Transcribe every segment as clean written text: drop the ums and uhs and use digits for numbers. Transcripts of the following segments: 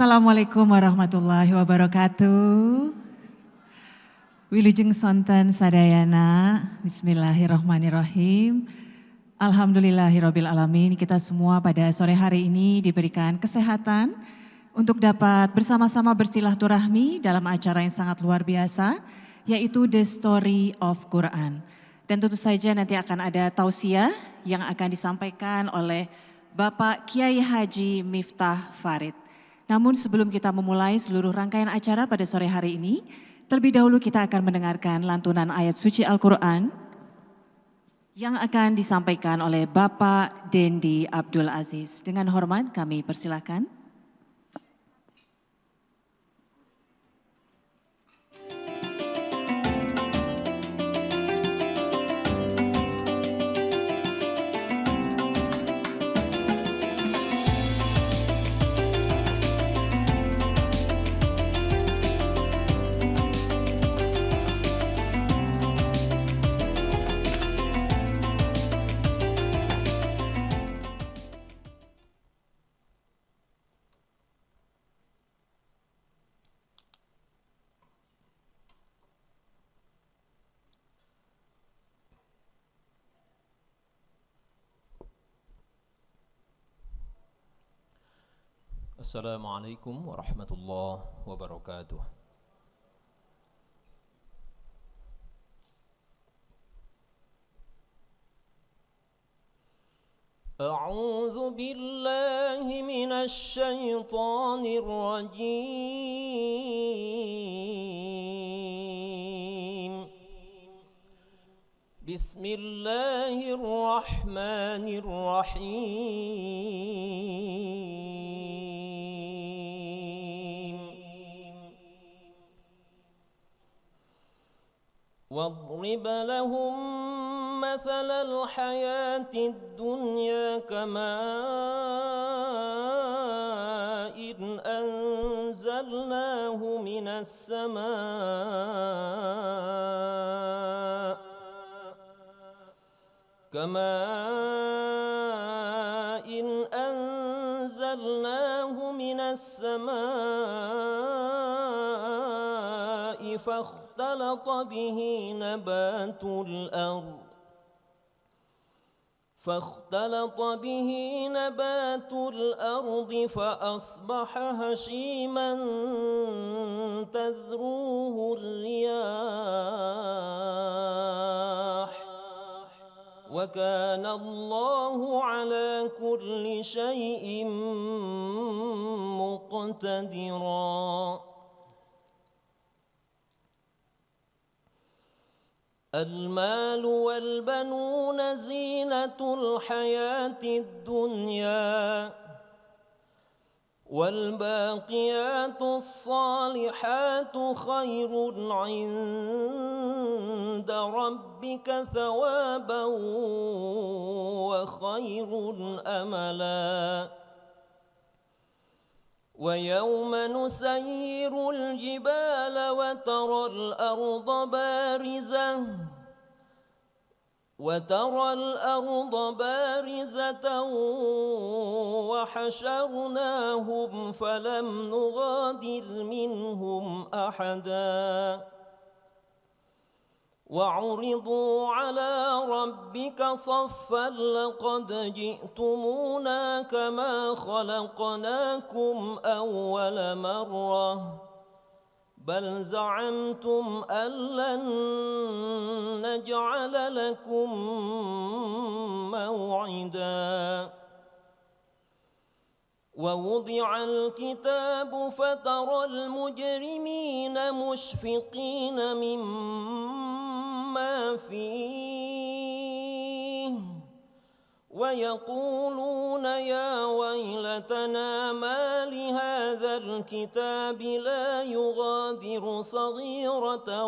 Assalamualaikum warahmatullahi wabarakatuh. Wilujeng sonten sadayana, bismillahirrahmanirrahim. Alhamdulillahirabbil alamin. Kita semua pada sore hari ini diberikan kesehatan untuk dapat bersama-sama bersilaturahmi dalam acara yang sangat luar biasa, yaitu The Story of Quran. Dan tentu saja nanti akan ada tausiah yang akan disampaikan oleh Bapak Kiai Haji Miftah Farid. Namun sebelum kita memulai seluruh rangkaian acara pada sore hari ini, terlebih dahulu kita akan mendengarkan lantunan ayat suci Al-Quran yang akan disampaikan oleh Bapak Dendi Abdul Aziz. Dengan hormat kami persilakan. Assalamualaikum warahmatullahi wabarakatuh. A'udzu billahi minasy syaithanir rajim. Bismillahirrahmanirrahim. واضرب لهم مثل الحياة الدنيا كماء أنزلناه من السماء فاختلط به نبات الأرض فأصبح هشيما تذروه الرياح وكان الله على كل شيء مقتدرا المال والبنون زينة الحياة الدنيا والباقيات الصالحات خير عند ربك ثوابا وخير أملا ويوم نسير الجبال وترى الأرض بارزة وحشرناهم فلم نغادر منهم أحدا وعرضوا على ربك صفا لقد جئتمونا كما خلقناكم أول مرة بل زعمتم أن لن نجعل لكم موعدا ووضع الكتاب فترى المجرمين مشفقين مما فيه ويقولون يا ويلتنا ما لهذا الكتاب لا يغادر صغيرة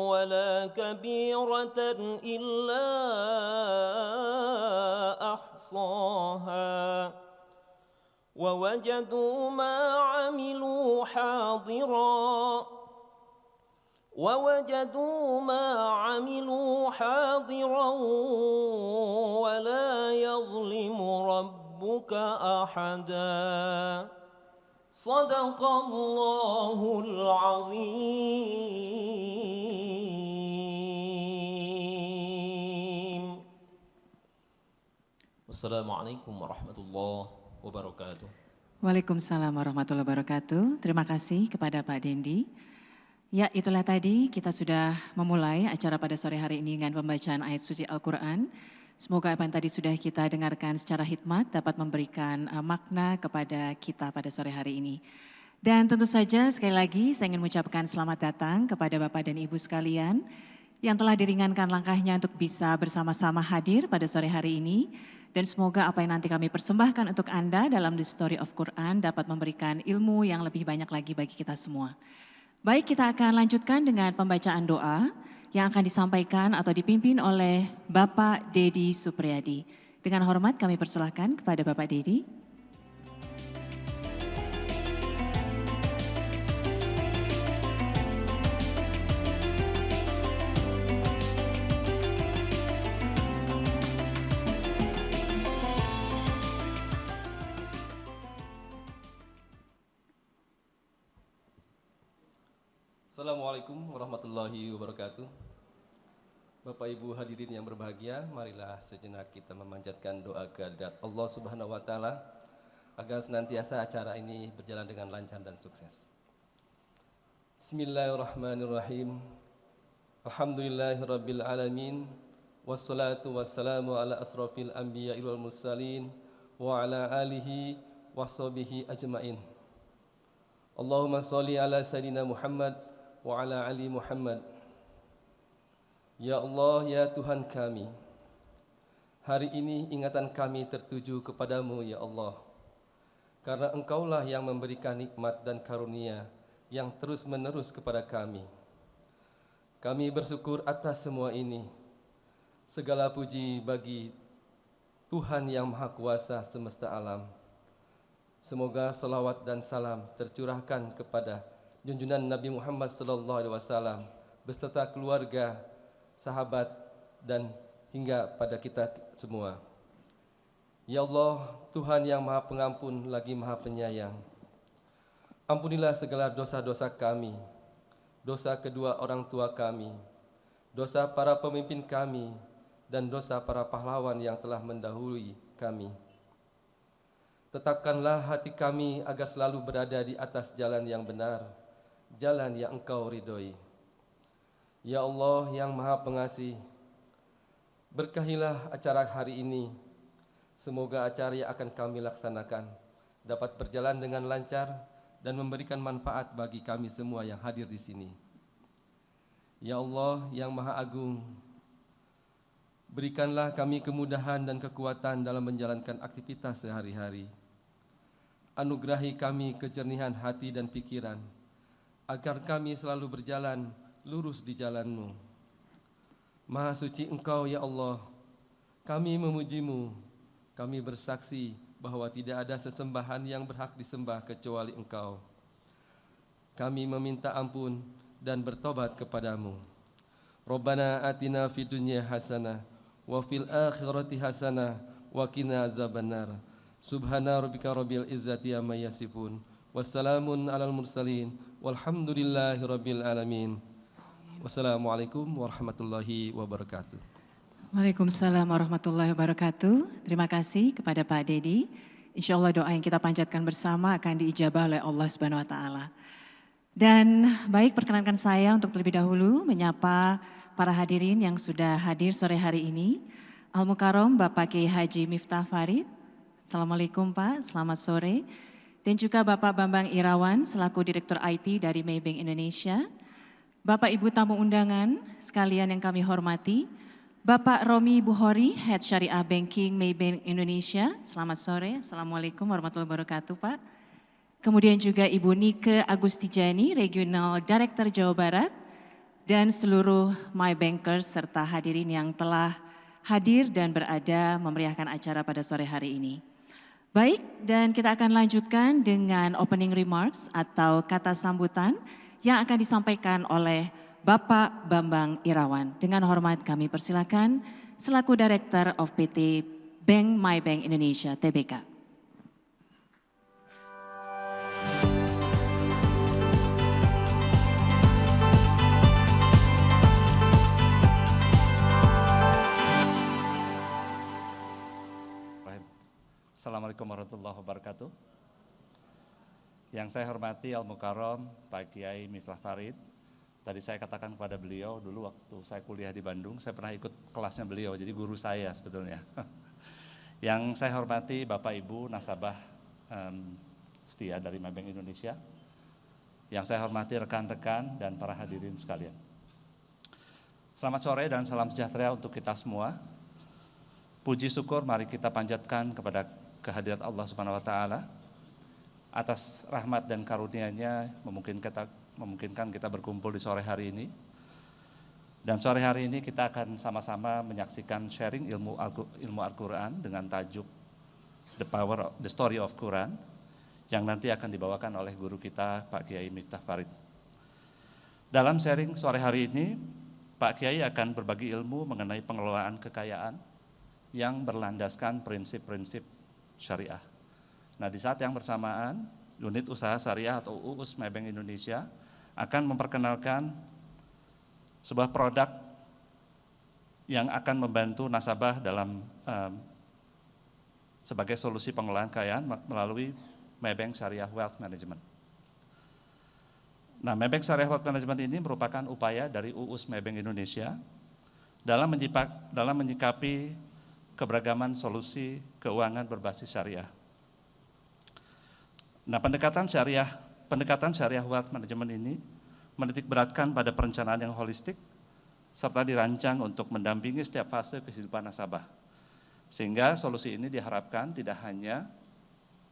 ولا كبيرة إلا أحصاها ووجدوا ما عملوا حاضرا ولا يظلم ربك أحدا Sadaqallahul azim. Wassalamualaikum warahmatullahi wabarakatuh. Waalaikumsalam warahmatullahi wabarakatuh. Terima kasih kepada Pak Dendi. Ya, itulah tadi kita sudah memulai acara pada sore hari ini dengan pembacaan ayat suci Al-Quran. Semoga apa yang tadi sudah kita dengarkan secara hikmat dapat memberikan makna kepada kita pada sore hari ini. Dan tentu saja sekali lagi saya ingin mengucapkan selamat datang kepada Bapak dan Ibu sekalian yang telah diringankan langkahnya untuk bisa bersama-sama hadir pada sore hari ini. Dan semoga apa yang nanti kami persembahkan untuk Anda dalam The Story of Quran dapat memberikan ilmu yang lebih banyak lagi bagi kita semua. Baik, kita akan lanjutkan dengan pembacaan doa yang akan disampaikan atau dipimpin oleh Bapak Dedi Supriyadi. Dengan hormat kami persilahkan kepada Bapak Dedi. Assalamualaikum warahmatullahi wabarakatuh. Bapak Ibu hadirin yang berbahagia, marilah sejenak kita memanjatkan doa kehadirat Allah Subhanahu wa taala agar senantiasa acara ini berjalan dengan lancar dan sukses. Bismillahirrahmanirrahim. Alhamdulillahirabbil alamin wassalatu wassalamu ala asrofil anbiya'i wal mursalin wa ala alihi washabihi ajmain. Allahumma sholli ala sayyidina Muhammad wa ala ali Muhammad. Ya Allah, ya Tuhan kami, hari ini ingatan kami tertuju kepadamu ya Allah, karena Engkaulah yang memberikan nikmat dan karunia yang terus menerus kepada kami. Kami bersyukur atas semua ini. Segala puji bagi Tuhan yang Maha Kuasa semesta alam. Semoga salawat dan salam tercurahkan kepada junjungan Nabi Muhammad SAW beserta keluarga, sahabat, dan hingga pada kita semua. Ya Allah, Tuhan yang Maha Pengampun lagi Maha Penyayang, ampunilah segala dosa-dosa kami, dosa kedua orang tua kami, dosa para pemimpin kami, dan dosa para pahlawan yang telah mendahului kami. Tetapkanlah hati kami agar selalu berada di atas jalan yang benar, jalan yang Engkau ridhoi. Ya Allah yang Maha Pengasih, berkahilah acara hari ini. Semoga acara yang akan kami laksanakan dapat berjalan dengan lancar dan memberikan manfaat bagi kami semua yang hadir di sini. Ya Allah yang Maha Agung, berikanlah kami kemudahan dan kekuatan dalam menjalankan aktivitas sehari-hari. Anugerahi kami kejernihan hati dan pikiran, agar kami selalu berjalan lurus di jalan-Mu. Maha suci Engkau ya Allah, kami memuji-Mu, kami bersaksi bahwa tidak ada sesembahan yang berhak disembah kecuali Engkau. Kami meminta ampun dan bertobat kepadamu. Rabbana atina fid dunya hasanah wa fil akhirati hasanah wa qina azabannar. Subhana rabbika rabbil izzati amma yasifun. Wassalamun alal mursalin walhamdulillahi rabbil alamin. Wassalamualaikum warahmatullahi wabarakatuh. Waalaikumsalam warahmatullahi wabarakatuh. Terima kasih kepada Pak Dedi. Insya Allah doa yang kita panjatkan bersama akan diijabah oleh Allah Subhanahu wa taala. Dan baik, perkenankan saya untuk terlebih dahulu menyapa para hadirin yang sudah hadir sore hari ini. Al-Mukarram Bapak Kiai Haji Miftah Farid. Assalamualaikum Pak, selamat sore. Dan juga Bapak Bambang Irawan selaku Direktur IT dari Maybank Indonesia. Bapak Ibu tamu undangan sekalian yang kami hormati. Bapak Romi Buhori, Head Syariah Banking Maybank Indonesia. Selamat sore, Assalamualaikum warahmatullahi wabarakatuh Pak. Kemudian juga Ibu Nike Agustijani, Regional Director Jawa Barat. Dan seluruh My Bankers serta hadirin yang telah hadir dan berada memeriahkan acara pada sore hari ini. Baik, dan kita akan lanjutkan dengan opening remarks atau kata sambutan yang akan disampaikan oleh Bapak Bambang Irawan. Dengan hormat kami persilakan selaku Director of PT Bank My Bank Indonesia, TBK. Yang saya hormati Al-Mukarram Pak Kiai Miftah Farid. Tadi saya katakan kepada beliau dulu waktu saya kuliah di Bandung, saya pernah ikut kelasnya beliau, jadi guru saya sebetulnya. Yang saya hormati Bapak Ibu nasabah setia dari Maybank Indonesia. Yang saya hormati rekan-rekan dan para hadirin sekalian. Selamat sore dan salam sejahtera untuk kita semua. Puji syukur mari kita panjatkan kepada kehadirat Allah Subhanahu wa taala atas rahmat dan karunia-Nya memungkinkan kita berkumpul di sore hari ini. Dan sore hari ini kita akan sama-sama menyaksikan sharing ilmu Al-Quran dengan tajuk The Story of Quran yang nanti akan dibawakan oleh guru kita Pak Kiai Miftah Farid. Dalam sharing sore hari ini, Pak Kiai akan berbagi ilmu mengenai pengelolaan kekayaan yang berlandaskan prinsip-prinsip syariah. Nah, di saat yang bersamaan, unit usaha syariah atau UUS Maybank Indonesia akan memperkenalkan sebuah produk yang akan membantu nasabah dalam sebagai solusi pengelolaan kekayaan melalui Maybank Syariah Wealth Management. Nah, Maybank Syariah Wealth Management ini merupakan upaya dari UUS Maybank Indonesia dalam menyikapi keberagaman solusi keuangan berbasis syariah. Nah, pendekatan syariah wealth management ini menitik beratkan pada perencanaan yang holistik serta dirancang untuk mendampingi setiap fase kehidupan nasabah. Sehingga solusi ini diharapkan tidak hanya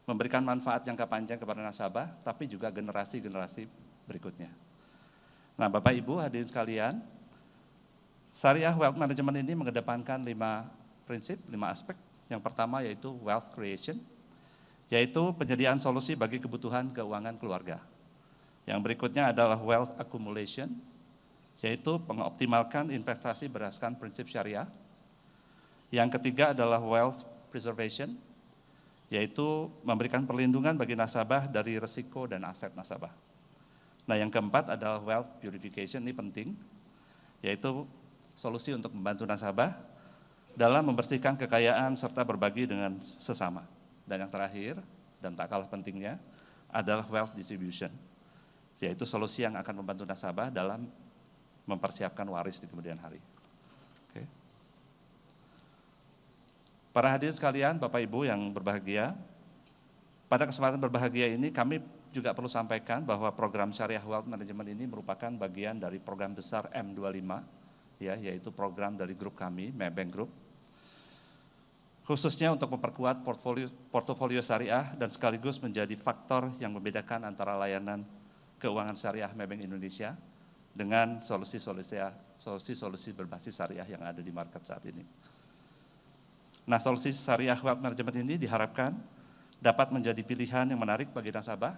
memberikan manfaat jangka panjang kepada nasabah, tapi juga generasi-generasi berikutnya. Nah, Bapak Ibu hadirin sekalian, syariah wealth management ini mengedepankan 5 prinsip, 5 aspek. Yang pertama yaitu wealth creation, yaitu penyediaan solusi bagi kebutuhan keuangan keluarga. Yang berikutnya adalah wealth accumulation, yaitu mengoptimalkan investasi berdasarkan prinsip syariah. Yang ketiga adalah wealth preservation, yaitu memberikan perlindungan bagi nasabah dari risiko dan aset nasabah. Nah, yang keempat adalah wealth purification, ini penting, yaitu solusi untuk membantu nasabah dalam membersihkan kekayaan serta berbagi dengan sesama. Dan yang terakhir, dan tak kalah pentingnya, adalah wealth distribution, yaitu solusi yang akan membantu nasabah dalam mempersiapkan waris di kemudian hari. Oke. Para hadirin sekalian, Bapak Ibu yang berbahagia, pada kesempatan berbahagia ini kami juga perlu sampaikan bahwa program Syariah Wealth Management ini merupakan bagian dari program besar M25, yaitu program dari grup kami, Maybank Group, khususnya untuk memperkuat portofolio syariah dan sekaligus menjadi faktor yang membedakan antara layanan keuangan syariah Maybank Indonesia dengan solusi-solusi berbasis syariah yang ada di market saat ini. Nah, solusi syariah wealth management ini diharapkan dapat menjadi pilihan yang menarik bagi nasabah,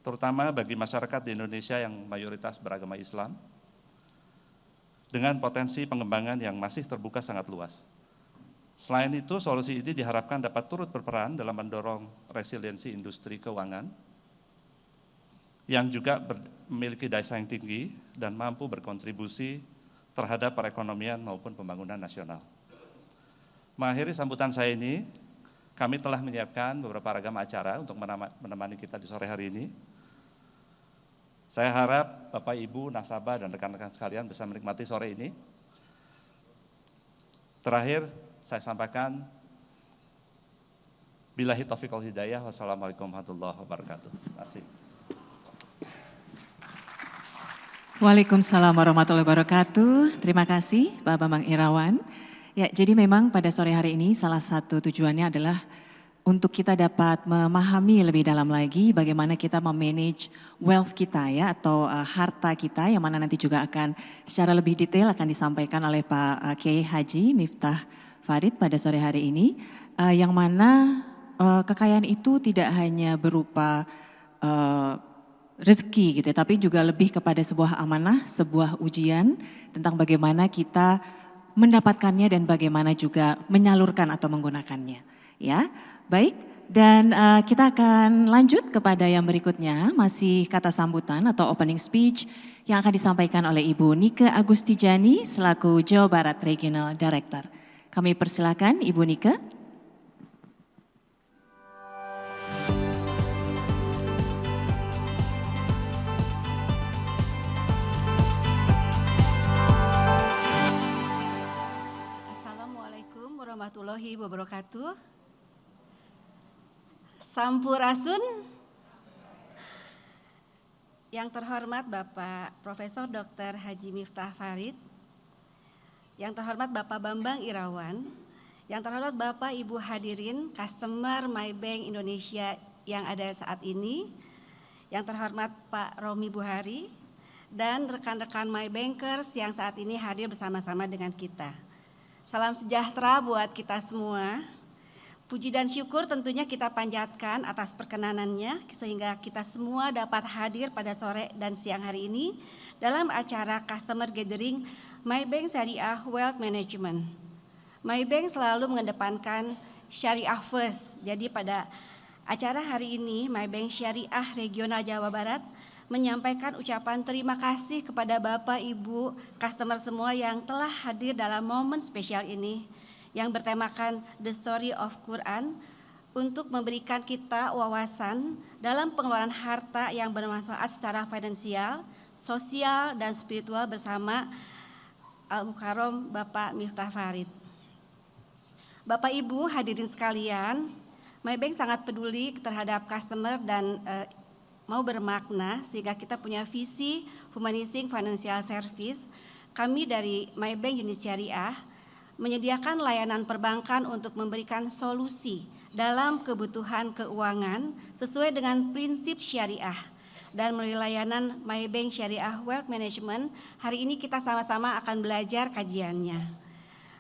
terutama bagi masyarakat di Indonesia yang mayoritas beragama Islam, dengan potensi pengembangan yang masih terbuka sangat luas. Selain itu, solusi ini diharapkan dapat turut berperan dalam mendorong resiliensi industri keuangan yang juga memiliki daya saing tinggi dan mampu berkontribusi terhadap perekonomian maupun pembangunan nasional. Mengakhiri sambutan saya ini, kami telah menyiapkan beberapa ragam acara untuk menemani kita di sore hari ini. Saya harap Bapak, Ibu, nasabah, dan rekan-rekan sekalian bisa menikmati sore ini. Terakhir, saya sampaikan, billahi taufiq wal hidayah, wassalamualaikum warahmatullahi wabarakatuh. Terima kasih. Waalaikumsalam warahmatullahi wabarakatuh. Terima kasih Pak Bambang Irawan. Ya, jadi memang pada sore hari ini salah satu tujuannya adalah untuk kita dapat memahami lebih dalam lagi bagaimana kita memanage wealth kita ya, atau harta kita, yang mana nanti juga akan secara lebih detail akan disampaikan oleh Pak Kiai Haji Miftah Farid pada sore hari ini, yang mana kekayaan itu tidak hanya berupa rezeki gitu ya, tapi juga lebih kepada sebuah amanah, sebuah ujian tentang bagaimana kita mendapatkannya dan bagaimana juga menyalurkan atau menggunakannya. Ya, baik. Dan kita akan lanjut kepada yang berikutnya, masih kata sambutan atau opening speech yang akan disampaikan oleh Ibu Nike Agustijani selaku Jawa Barat Regional Director. Kami persilakan Ibu Nike. warahmatullahi wabarakatuh. Sampurasun. Yang terhormat Bapak Profesor Dr. Haji Miftah Farid, yang terhormat Bapak Bambang Irawan, yang terhormat Bapak Ibu hadirin customer Maybank Indonesia yang ada saat ini, yang terhormat Pak Romi Buhari, dan rekan-rekan Maybankers yang saat ini hadir bersama-sama dengan kita. Salam sejahtera buat kita semua. Puji dan syukur tentunya kita panjatkan atas perkenanannya sehingga kita semua dapat hadir pada sore dan siang hari ini dalam acara Customer Gathering Maybank Syariah Wealth Management. Maybank selalu mengedepankan Syariah First. Jadi pada acara hari ini Maybank Syariah Regional Jawa Barat menyampaikan ucapan terima kasih kepada Bapak Ibu customer semua yang telah hadir dalam momen spesial ini yang bertemakan The Story of Quran untuk memberikan kita wawasan dalam pengelolaan harta yang bermanfaat secara finansial, sosial, dan spiritual bersama Al-Mukarram Bapak Miftah Farid. Bapak Ibu hadirin sekalian, Maybank sangat peduli terhadap customer dan mau bermakna sehingga kita punya visi Humanizing Financial Service. Kami dari Maybank Unit Syariah menyediakan layanan perbankan untuk memberikan solusi dalam kebutuhan keuangan sesuai dengan prinsip syariah. Dan melalui layanan Maybank Syariah Wealth Management, hari ini kita sama-sama akan belajar kajiannya.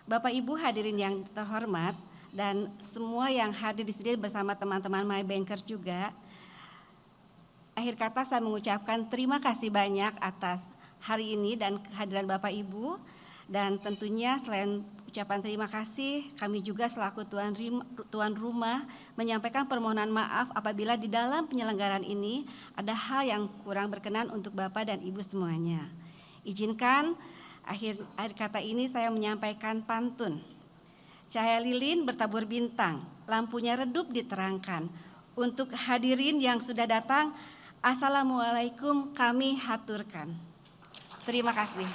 Bapak Ibu hadirin yang terhormat dan semua yang hadir di sini bersama teman-teman Maybankers juga, akhir kata saya mengucapkan terima kasih banyak atas hari ini dan kehadiran Bapak Ibu. Dan tentunya selain ucapan terima kasih, kami juga selaku tuan rumah menyampaikan permohonan maaf apabila di dalam penyelenggaraan ini ada hal yang kurang berkenan untuk Bapak dan Ibu semuanya. Izinkan akhir kata ini saya menyampaikan pantun. Cahaya lilin bertabur bintang, lampunya redup diterangkan. Untuk hadirin yang sudah datang, Assalamualaikum kami haturkan. Terima kasih.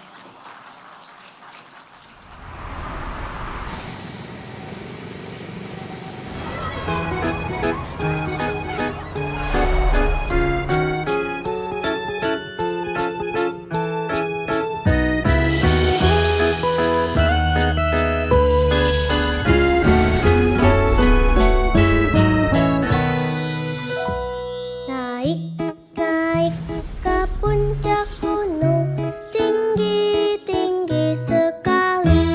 Naik ke puncak gunung, tinggi-tinggi sekali.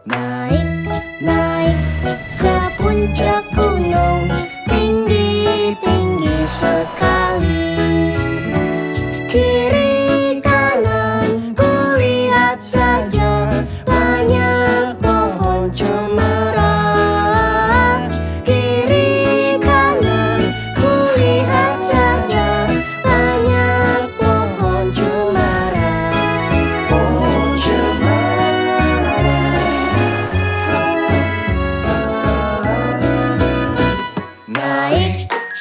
Naik ke puncak gunung, tinggi-tinggi sekali. Kiri kanan kulihat saja banyak pohon cemara. Kiri kanan kulihat saja banyak pohon cemara. Pohon cemara.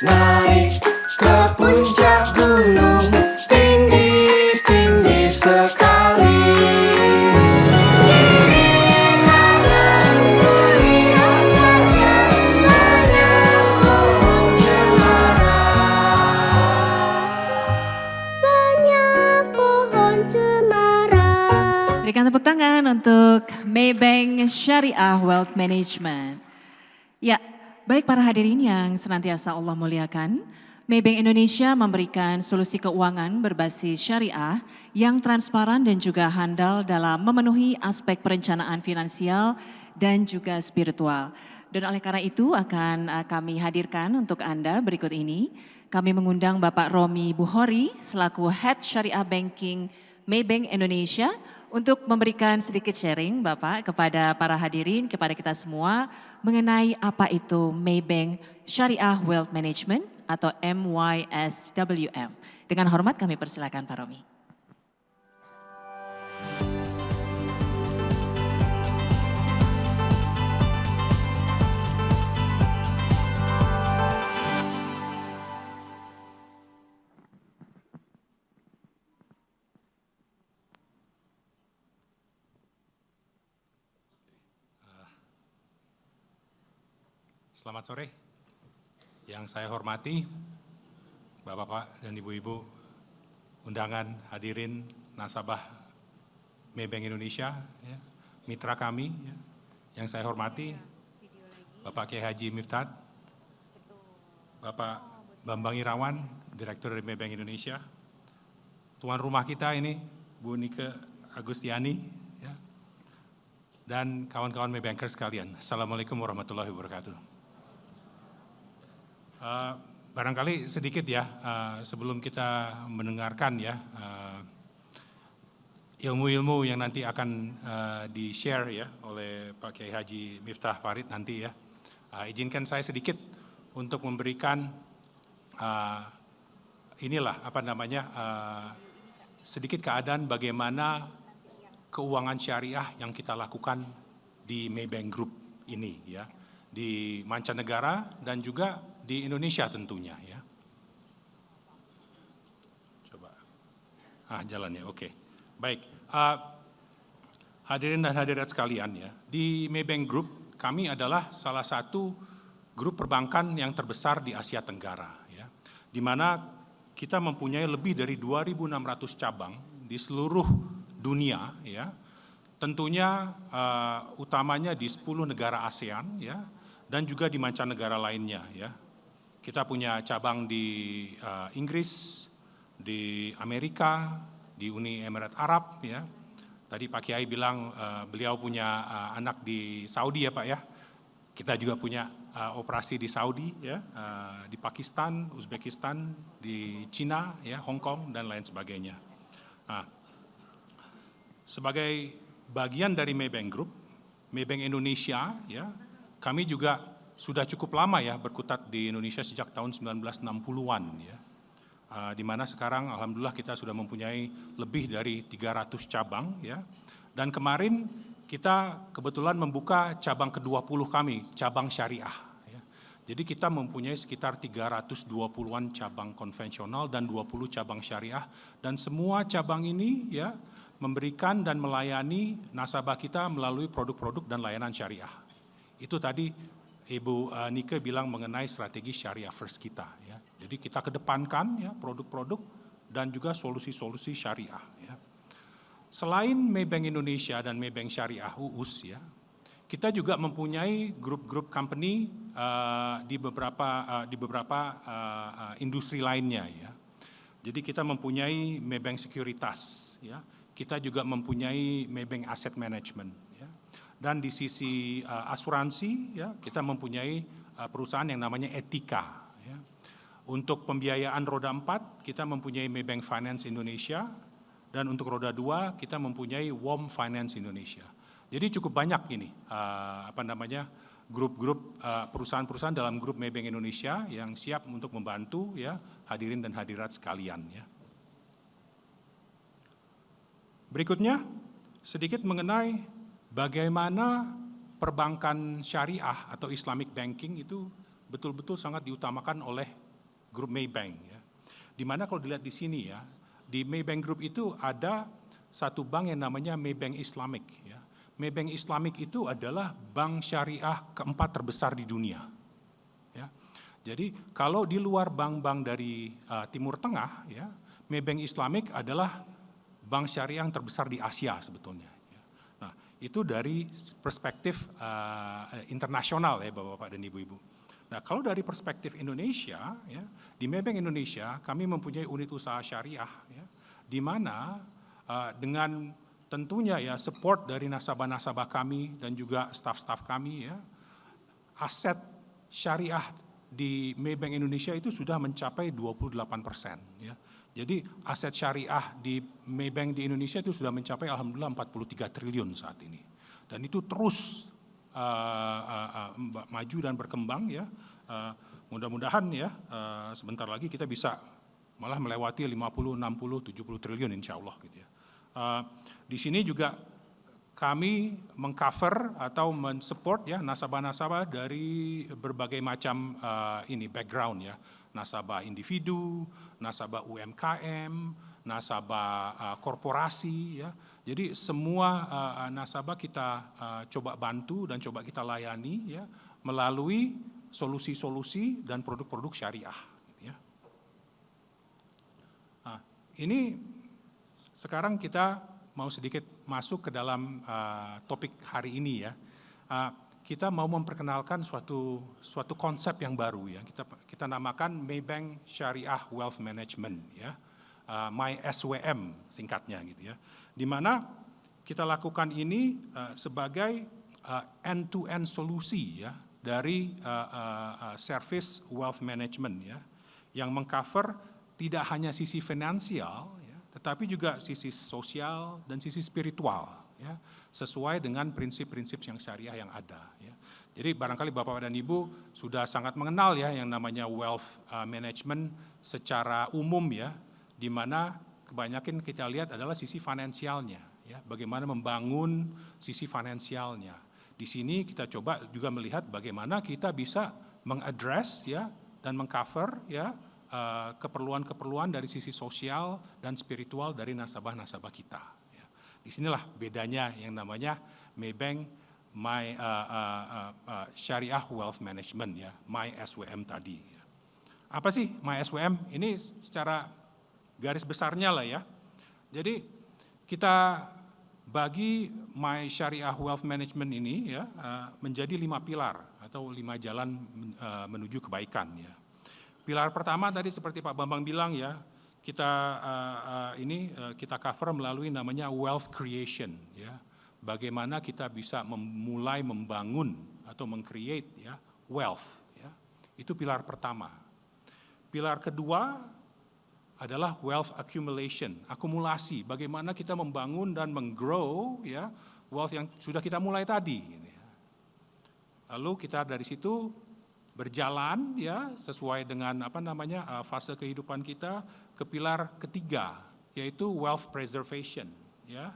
Naik ke puncak gunung, tinggi-tinggi sekali. Kiri kanan kulihat saja banyak pohon cemara. Banyak pohon cemara. Berikan tepuk tangan untuk Maybank Syariah Wealth Management. Ya, baik para hadirin yang senantiasa Allah muliakan, Maybank Indonesia memberikan solusi keuangan berbasis syariah yang transparan dan juga handal dalam memenuhi aspek perencanaan finansial dan juga spiritual. Dan oleh karena itu akan kami hadirkan untuk Anda berikut ini. Kami mengundang Bapak Romi Buhori selaku Head Syariah Banking Maybank Indonesia untuk memberikan sedikit sharing Bapak kepada para hadirin, kepada kita semua mengenai apa itu Maybank Syariah Wealth Management atau MYSWM. Dengan hormat kami persilakan Pak Romi. Selamat sore. Yang saya hormati, Bapak-bapak dan Ibu-ibu, undangan hadirin nasabah Maybank Indonesia, ya, mitra kami, ya, yang saya hormati, Bapak Kiai Haji Miftah, Bapak Bambang Irawan, Direktur dari Maybank Indonesia, tuan rumah kita ini, Bu Nike Agustiani, ya, dan kawan-kawan Maybankers sekalian. Assalamualaikum warahmatullahi wabarakatuh. Barangkali sedikit ya, sebelum kita mendengarkan ya ilmu-ilmu yang nanti akan di-share ya oleh Pak Kiai Haji Miftah Farid nanti ya. Izinkan saya sedikit untuk memberikan sedikit keadaan bagaimana keuangan syariah yang kita lakukan di Maybank Group ini ya, di mancanegara dan juga di Indonesia tentunya ya. Coba, jalan ya, oke. Baik, hadirin dan hadirat sekalian ya, di Maybank Group kami adalah salah satu grup perbankan yang terbesar di Asia Tenggara ya, di mana kita mempunyai lebih dari 2.600 cabang di seluruh dunia ya, tentunya utamanya di 10 negara ASEAN ya, dan juga di mancanegara lainnya ya. Kita punya cabang di Inggris, di Amerika, di Uni Emirat Arab ya. Tadi Pak Kiai bilang beliau punya anak di Saudi ya Pak ya. Kita juga punya operasi di Saudi ya, di Pakistan, Uzbekistan, di Cina ya, Hong Kong dan lain sebagainya. Nah, sebagai bagian dari Maybank Group, Maybank Indonesia ya, kami juga sudah cukup lama ya berkutat di Indonesia sejak tahun 1960-an ya. Di mana sekarang alhamdulillah kita sudah mempunyai lebih dari 300 cabang ya. Dan kemarin kita kebetulan membuka cabang ke-20 kami, cabang syariah ya. Jadi kita mempunyai sekitar 320-an cabang konvensional dan 20 cabang syariah, dan semua cabang ini ya memberikan dan melayani nasabah kita melalui produk-produk dan layanan syariah. Itu tadi Ibu Nike bilang mengenai strategi syariah first kita ya. Jadi kita kedepankan ya produk-produk dan juga solusi-solusi syariah ya. Selain Maybank Indonesia dan Maybank Syariah UUS ya, kita juga mempunyai grup-grup company di beberapa industri lainnya ya. Jadi kita mempunyai Maybank Sekuritas ya. Kita juga mempunyai Maybank Asset Management ya. Dan di sisi asuransi ya, kita mempunyai perusahaan yang namanya Etika ya. Untuk pembiayaan roda 4 kita mempunyai Maybank Finance Indonesia, dan untuk roda 2 kita mempunyai WOM Finance Indonesia. Jadi cukup banyak ini grup-grup perusahaan-perusahaan dalam grup Maybank Indonesia yang siap untuk membantu ya hadirin dan hadirat sekalian ya. Berikutnya sedikit mengenai bagaimana perbankan syariah atau Islamic banking itu betul-betul sangat diutamakan oleh grup Maybank ya. Dimana kalau dilihat di sini ya, di Maybank Group itu ada satu bank yang namanya Maybank Islamic ya. Maybank Islamic itu adalah bank syariah keempat terbesar di dunia ya. Jadi kalau di luar bank-bank dari Timur Tengah ya, Maybank Islamic adalah bank syariah yang terbesar di Asia sebetulnya. Nah, itu dari perspektif internasional ya Bapak-bapak dan Ibu-ibu. Nah, kalau dari perspektif Indonesia ya, di Maybank Indonesia kami mempunyai unit usaha syariah ya, di mana dengan tentunya ya support dari nasabah-nasabah kami dan juga staf-staf kami ya, aset syariah di Maybank Indonesia itu sudah mencapai 28% ya. Jadi aset syariah di Maybank di Indonesia itu sudah mencapai alhamdulillah 43 triliun saat ini. Dan itu terus maju dan berkembang ya. Mudah-mudahan ya sebentar lagi kita bisa malah melewati 50, 60, 70 triliun insya Allah gitu ya. Di sini juga kami mengcover atau mensupport ya nasabah-nasabah dari berbagai macam background ya. Nasabah individu, nasabah UMKM, nasabah korporasi ya. Jadi semua nasabah kita coba bantu dan coba kita layani ya melalui solusi-solusi dan produk-produk syariah. Gitu ya. Nah, ini sekarang kita mau sedikit masuk ke dalam topik hari ini ya. Kita mau memperkenalkan suatu konsep yang baru ya. Kita namakan Maybank Syariah Wealth Management ya. MySWM singkatnya gitu ya. Di mana kita lakukan ini sebagai end-to-end solusi ya dari service wealth management ya, yang mengcover tidak hanya sisi finansial ya, tetapi juga sisi sosial dan sisi spiritual ya, sesuai dengan prinsip-prinsip yang syariah yang ada ya. Jadi barangkali Bapak dan Ibu sudah sangat mengenal ya yang namanya wealth management secara umum ya, di mana kebanyakan kita lihat adalah sisi finansialnya ya, bagaimana membangun sisi finansialnya. Di sini kita coba juga melihat bagaimana kita bisa mengadres ya dan mengcover ya keperluan-keperluan dari sisi sosial dan spiritual dari nasabah-nasabah kita. Ya. Disinilah bedanya yang namanya Maybank Syariah Wealth Management ya, MySWM tadi. Ya. Apa sih MySWM? Ini secara garis besarnya lah ya. Jadi kita bagi My Syariah Wealth Management ini ya menjadi 5 pilar atau 5 jalan menuju kebaikan ya. Pilar pertama tadi seperti Pak Bambang bilang ya, kita kita cover melalui namanya wealth creation ya. Bagaimana kita bisa mulai membangun atau meng-create ya wealth ya. Itu pilar pertama. Pilar kedua adalah wealth accumulation, akumulasi. Bagaimana kita membangun dan menggrow ya wealth yang sudah kita mulai tadi. Lalu kita dari situ berjalan ya sesuai dengan fase kehidupan kita ke pilar ketiga, yaitu wealth preservation ya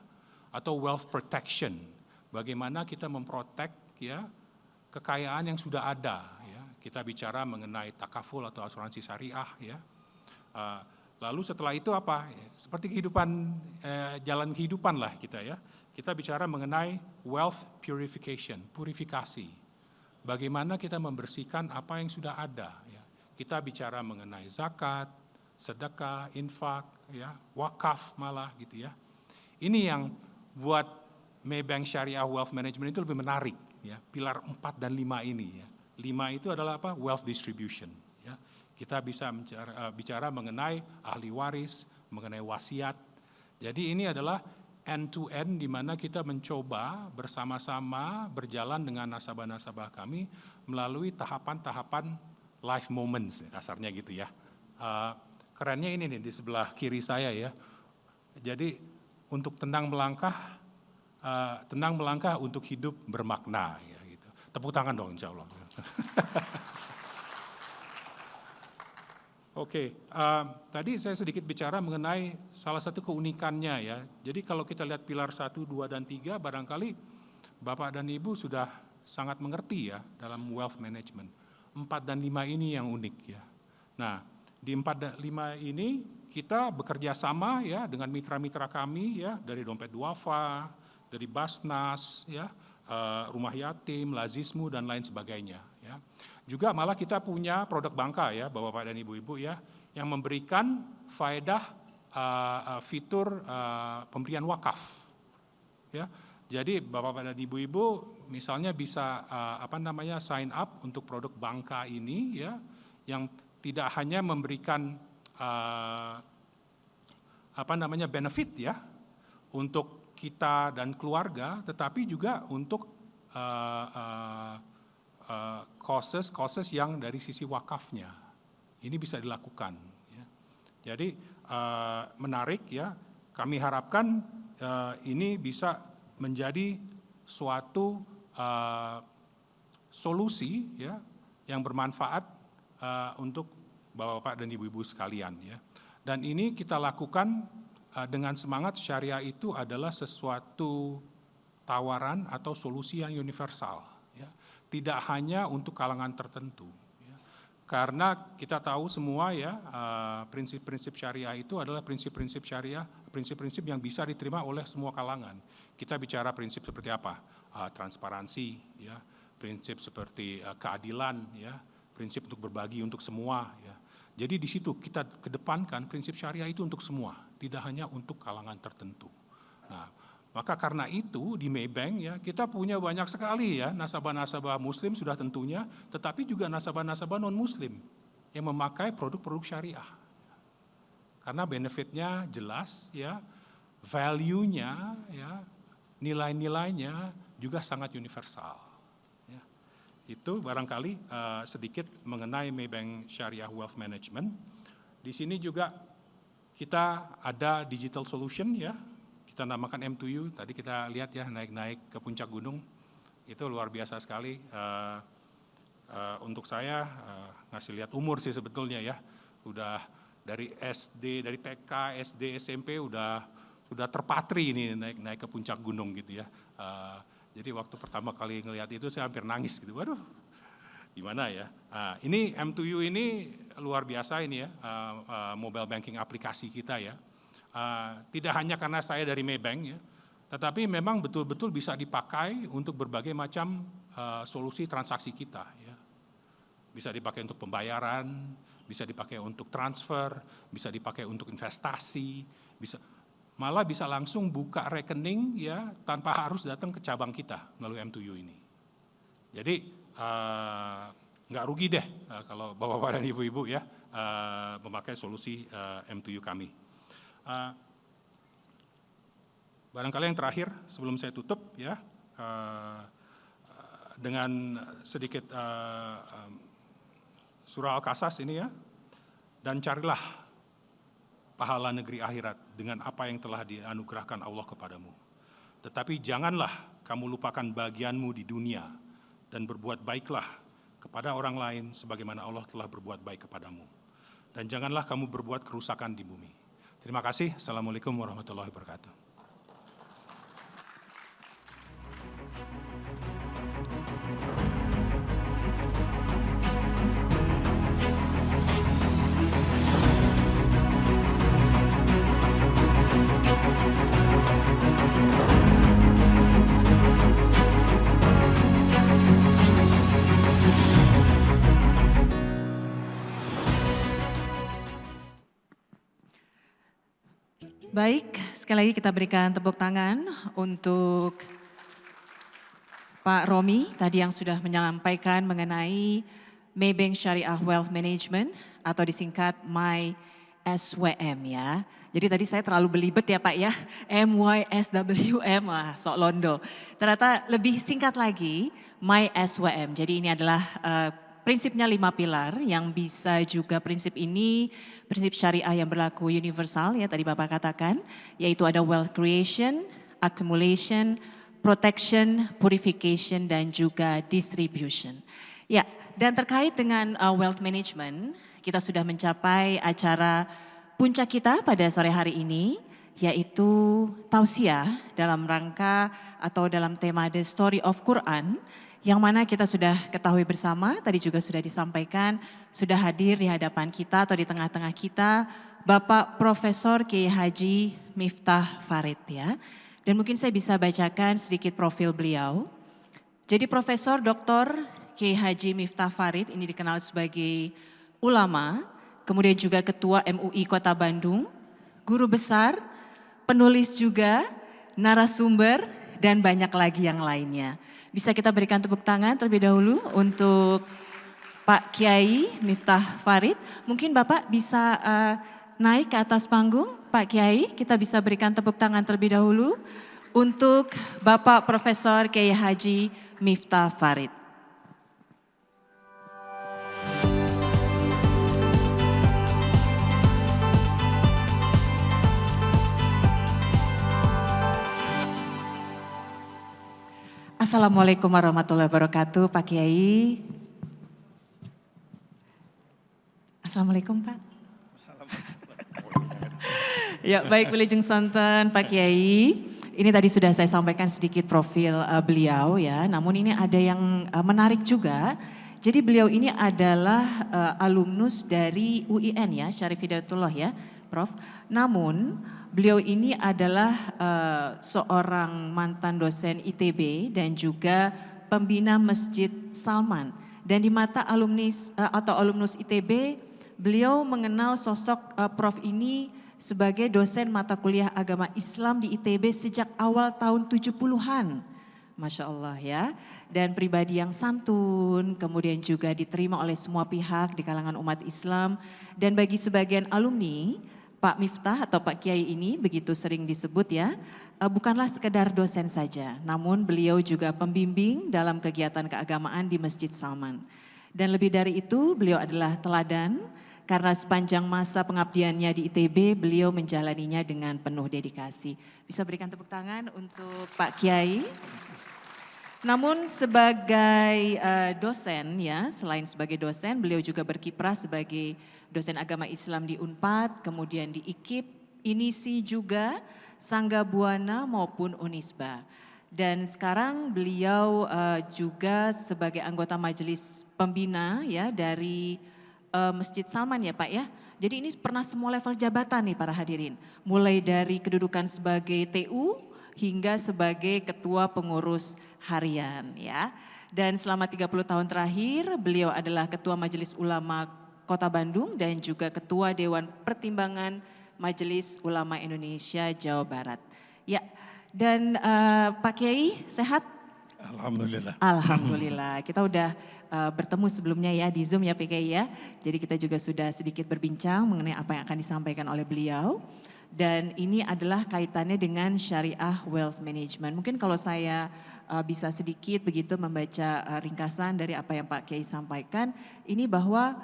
atau wealth protection. Bagaimana kita memprotek ya kekayaan yang sudah ada ya. Kita bicara mengenai takaful atau asuransi syariah ya. Lalu setelah itu apa? Seperti kehidupan, jalan kehidupan lah kita ya. Kita bicara mengenai wealth purification, purifikasi. Bagaimana kita membersihkan apa yang sudah ada. Ya. Kita bicara mengenai zakat, sedekah, infak, ya, wakaf malah gitu ya. Ini yang buat Maybank Syariah Wealth Management itu lebih menarik. Ya. Pilar 4 dan 5 ini. Ya. 5 itu adalah apa? Wealth distribution. Kita bisa bicara mengenai ahli waris, mengenai wasiat. Jadi ini adalah end-to-end di mana kita mencoba bersama-sama berjalan dengan nasabah-nasabah kami melalui tahapan-tahapan life moments, kasarnya gitu ya. Kerennya ini nih di sebelah kiri saya ya. Jadi untuk tenang melangkah untuk hidup bermakna. Ya, gitu. Tepuk tangan dong insya Allah. Oke, tadi saya sedikit bicara mengenai salah satu keunikannya ya. Jadi kalau kita lihat pilar 1, 2, dan 3, barangkali Bapak dan Ibu sudah sangat mengerti ya dalam wealth management. 4 dan 5 ini yang unik ya. Nah, di 4 dan 5 ini kita bekerja sama ya dengan mitra-mitra kami ya, dari Dompet Duafa, dari Basnas, ya, Rumah Yatim, Lazismu, dan lain sebagainya. Ya. Juga malah kita punya produk bangka ya, Bapak dan Ibu-Ibu ya, yang memberikan faedah fitur pemberian wakaf. Ya. Jadi Bapak dan Ibu-Ibu misalnya bisa sign up untuk produk bangka ini ya, yang tidak hanya memberikan benefit ya untuk kita dan keluarga, tetapi juga untuk causes yang dari sisi wakafnya. Ini bisa dilakukan. Ya. Jadi menarik ya. Kami harapkan ini bisa menjadi suatu solusi ya yang bermanfaat untuk Bapak dan Ibu-ibu sekalian ya. Dan ini kita lakukan dengan semangat syariah itu adalah sesuatu tawaran atau solusi yang universal ya. Tidak hanya untuk kalangan tertentu ya. Karena kita tahu semua ya prinsip-prinsip syariah itu adalah prinsip-prinsip syariah, prinsip-prinsip yang bisa diterima oleh semua kalangan. Kita bicara prinsip seperti apa? Transparansi ya, prinsip seperti keadilan, ya, prinsip untuk berbagi untuk semua. Ya. Jadi di situ kita kedepankan prinsip syariah itu untuk semua, tidak hanya untuk kalangan tertentu. Nah, maka karena itu di Maybank ya kita punya banyak sekali ya nasabah-nasabah Muslim sudah tentunya, tetapi juga nasabah-nasabah non Muslim yang memakai produk-produk syariah. Karena benefitnya jelas ya, value-nya ya, nilai-nilainya juga sangat universal. Ya. Itu barangkali sedikit mengenai Maybank Syariah Wealth Management. Di sini juga kita ada digital solution ya, kita namakan M2U. Tadi kita lihat ya naik-naik ke puncak gunung, itu luar biasa sekali. Untuk saya ngasih lihat umur sih sebetulnya ya, udah dari SD, dari TK, SD, SMP udah terpatri ini naik ke puncak gunung gitu ya. Jadi waktu pertama kali ngelihat itu saya hampir nangis gitu. Waduh, gimana ya? Ini M2U ini luar biasa ini ya, mobile banking aplikasi kita ya. Tidak hanya karena saya dari Maybank ya, tetapi memang betul-betul bisa dipakai untuk berbagai macam solusi transaksi kita ya. Bisa dipakai untuk pembayaran, bisa dipakai untuk transfer, bisa dipakai untuk investasi, malah bisa langsung buka rekening ya tanpa harus datang ke cabang kita melalui M2U ini. Jadi nggak rugi deh kalau bapak-bapak dan ibu-ibu ya memakai solusi M2U kami. Barangkali yang terakhir sebelum saya tutup ya, dengan sedikit surah Al-Qasas ini ya, dan carilah pahala negeri akhirat dengan apa yang telah dianugerahkan Allah kepadamu. Tetapi janganlah kamu lupakan bagianmu di dunia dan berbuat baiklah kepada orang lain sebagaimana Allah telah berbuat baik kepadamu. Dan janganlah kamu berbuat kerusakan di bumi. Terima kasih. Assalamualaikum warahmatullahi wabarakatuh. Baik, sekali lagi kita berikan tepuk tangan untuk Pak Romi tadi yang sudah menyampaikan mengenai Maybank Syariah Wealth Management atau disingkat MySWM ya. Jadi tadi saya terlalu belibet ya Pak ya, MYSWM, wah sok londo. Ternyata lebih singkat lagi MySWM. Jadi ini adalah prinsipnya 5 pilar yang bisa juga prinsip ini, prinsip syariah yang berlaku universal ya tadi Bapak katakan, yaitu ada wealth creation, accumulation, protection, purification, dan juga distribution. Ya, dan terkait dengan wealth management, kita sudah mencapai acara puncak kita pada sore hari ini, yaitu tausiah dalam rangka atau dalam tema The Story of Quran, yang mana kita sudah ketahui bersama, tadi juga sudah disampaikan, sudah hadir di hadapan kita atau di tengah-tengah kita, Bapak Profesor Kiai Haji Miftah Farid ya. Dan mungkin saya bisa bacakan sedikit profil beliau. Jadi Profesor Dr. Kiai Haji Miftah Farid ini dikenal sebagai ulama, kemudian juga Ketua MUI Kota Bandung, guru besar, penulis juga, narasumber, dan banyak lagi yang lainnya. Bisa kita berikan tepuk tangan terlebih dahulu untuk Pak Kiai Miftah Farid. Mungkin Bapak bisa naik ke atas panggung, Pak Kiai. Kita bisa berikan tepuk tangan terlebih dahulu untuk Bapak Profesor Kiai Haji Miftah Farid. Assalamualaikum warahmatullahi wabarakatuh, Pak Kiai. Assalamualaikum, Pak. Ya, baik Wilujeng Santen, Pak Kiai. Ini tadi sudah saya sampaikan sedikit profil beliau ya, namun ini ada yang menarik juga. Jadi beliau ini adalah alumnus dari UIN ya, Syarif Hidayatullah ya, Prof. Namun beliau ini adalah seorang mantan dosen ITB dan juga pembina Masjid Salman. Dan di mata alumnis atau alumnus ITB, beliau mengenal sosok Prof ini sebagai dosen mata kuliah agama Islam di ITB sejak awal tahun 70-an. Masya Allah ya. Dan pribadi yang santun, kemudian juga diterima oleh semua pihak di kalangan umat Islam. Dan bagi sebagian alumni, Pak Miftah atau Pak Kiai ini begitu sering disebut ya, bukanlah sekedar dosen saja, namun beliau juga pembimbing dalam kegiatan keagamaan di Masjid Salman. Dan lebih dari itu, beliau adalah teladan karena sepanjang masa pengabdiannya di ITB, beliau menjalaninya dengan penuh dedikasi. Bisa berikan tepuk tangan untuk Pak Kiai. Namun sebagai dosen ya, selain sebagai dosen, beliau juga berkiprah sebagai dosen agama Islam di Unpad, kemudian di IKIP, INISI juga, Sangga Buana maupun Unisba. Dan sekarang beliau juga sebagai anggota majelis pembina ya dari Masjid Salman ya Pak ya. Jadi ini pernah semua level jabatan nih para hadirin. Mulai dari kedudukan sebagai TU hingga sebagai ketua pengurus harian ya. Dan selama 30 tahun terakhir beliau adalah ketua Majelis Ulama Kota Bandung dan juga ketua Dewan Pertimbangan Majelis Ulama Indonesia Jawa Barat. Ya, dan Pak Kiai sehat? Alhamdulillah. Alhamdulillah. Kita udah bertemu sebelumnya ya di Zoom ya Pak Kiai ya. Jadi kita juga sudah sedikit berbincang mengenai apa yang akan disampaikan oleh beliau. Dan ini adalah kaitannya dengan syariah wealth management. Mungkin kalau saya bisa sedikit begitu membaca ringkasan dari apa yang Pak Kiai sampaikan, ini bahwa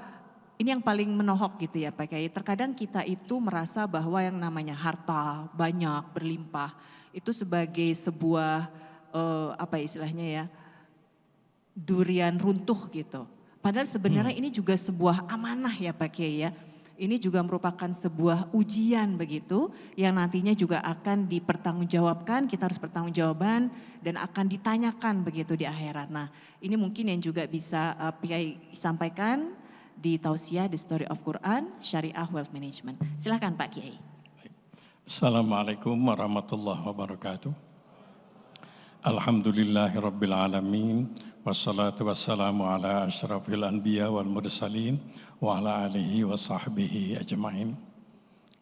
ini yang paling menohok gitu ya Pak Kiai. Terkadang kita itu merasa bahwa yang namanya harta banyak, berlimpah, itu sebagai sebuah apa istilahnya ya, durian runtuh gitu. Padahal sebenarnya ini juga sebuah amanah ya Pak Kiai ya. Ini juga merupakan sebuah ujian begitu yang nantinya juga akan dipertanggungjawabkan, kita harus bertanggungjawaban dan akan ditanyakan begitu di akhirat. Nah, ini mungkin yang juga bisa Kiai sampaikan di tausiah The Story of Quran Syariah Wealth Management. Silakan Pak Kiai. Assalamualaikum warahmatullahi wabarakatuh. Alhamdulillahirabbil alamin. Wassalatu wassalamu ala asyrafil anbiya wal mursalin wa ala alihi wa sahbihi ajma'in.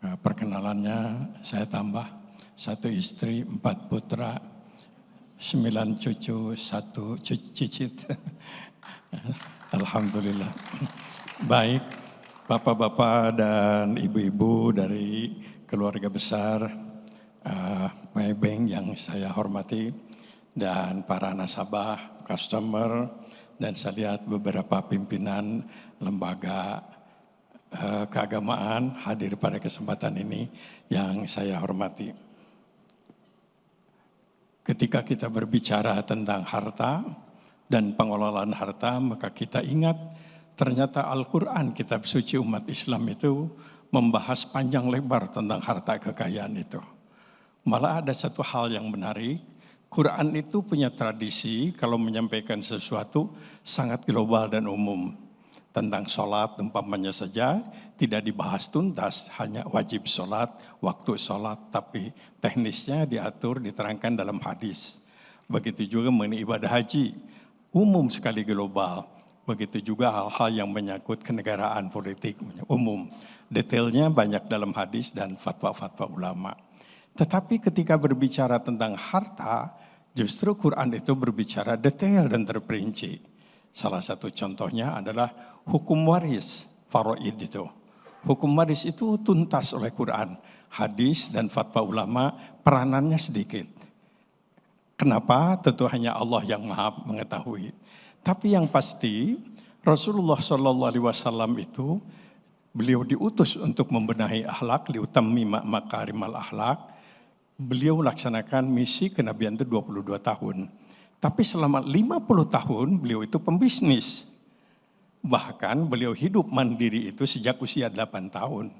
Perkenalannya saya tambah, 1 istri, 4 putra, 9 cucu, 1 cicit. Alhamdulillah. Baik, bapak-bapak dan ibu-ibu dari keluarga besar Maybank yang saya hormati, dan para nasabah, customer, dan saya lihat beberapa pimpinan lembaga keagamaan hadir pada kesempatan ini yang saya hormati. Ketika kita berbicara tentang harta dan pengelolaan harta, maka kita ingat ternyata Al-Quran, kitab suci umat Islam itu membahas panjang lebar tentang harta kekayaan itu. Malah ada satu hal yang menarik, Quran itu punya tradisi kalau menyampaikan sesuatu sangat global dan umum. Tentang sholat umpamanya saja tidak dibahas tuntas, hanya wajib sholat, waktu sholat, tapi teknisnya diatur, diterangkan dalam hadis. Begitu juga mengenai ibadah haji, umum sekali global. Begitu juga hal-hal yang menyangkut kenegaraan politik, umum. Detailnya banyak dalam hadis dan fatwa-fatwa ulama. Tetapi ketika berbicara tentang harta, justru Quran itu berbicara detail dan terperinci. Salah satu contohnya adalah hukum waris, faraid itu. Hukum waris itu tuntas oleh Quran. Hadis dan fatwa ulama peranannya sedikit. Kenapa? Tentu hanya Allah yang maha mengetahui. Tapi yang pasti Rasulullah SAW itu beliau diutus untuk membenahi akhlak, liutammi makarimal akhlak. Beliau laksanakan misi kenabian itu 22 tahun. Tapi selama 50 tahun beliau itu pembisnis. Bahkan beliau hidup mandiri itu sejak usia 8 tahun.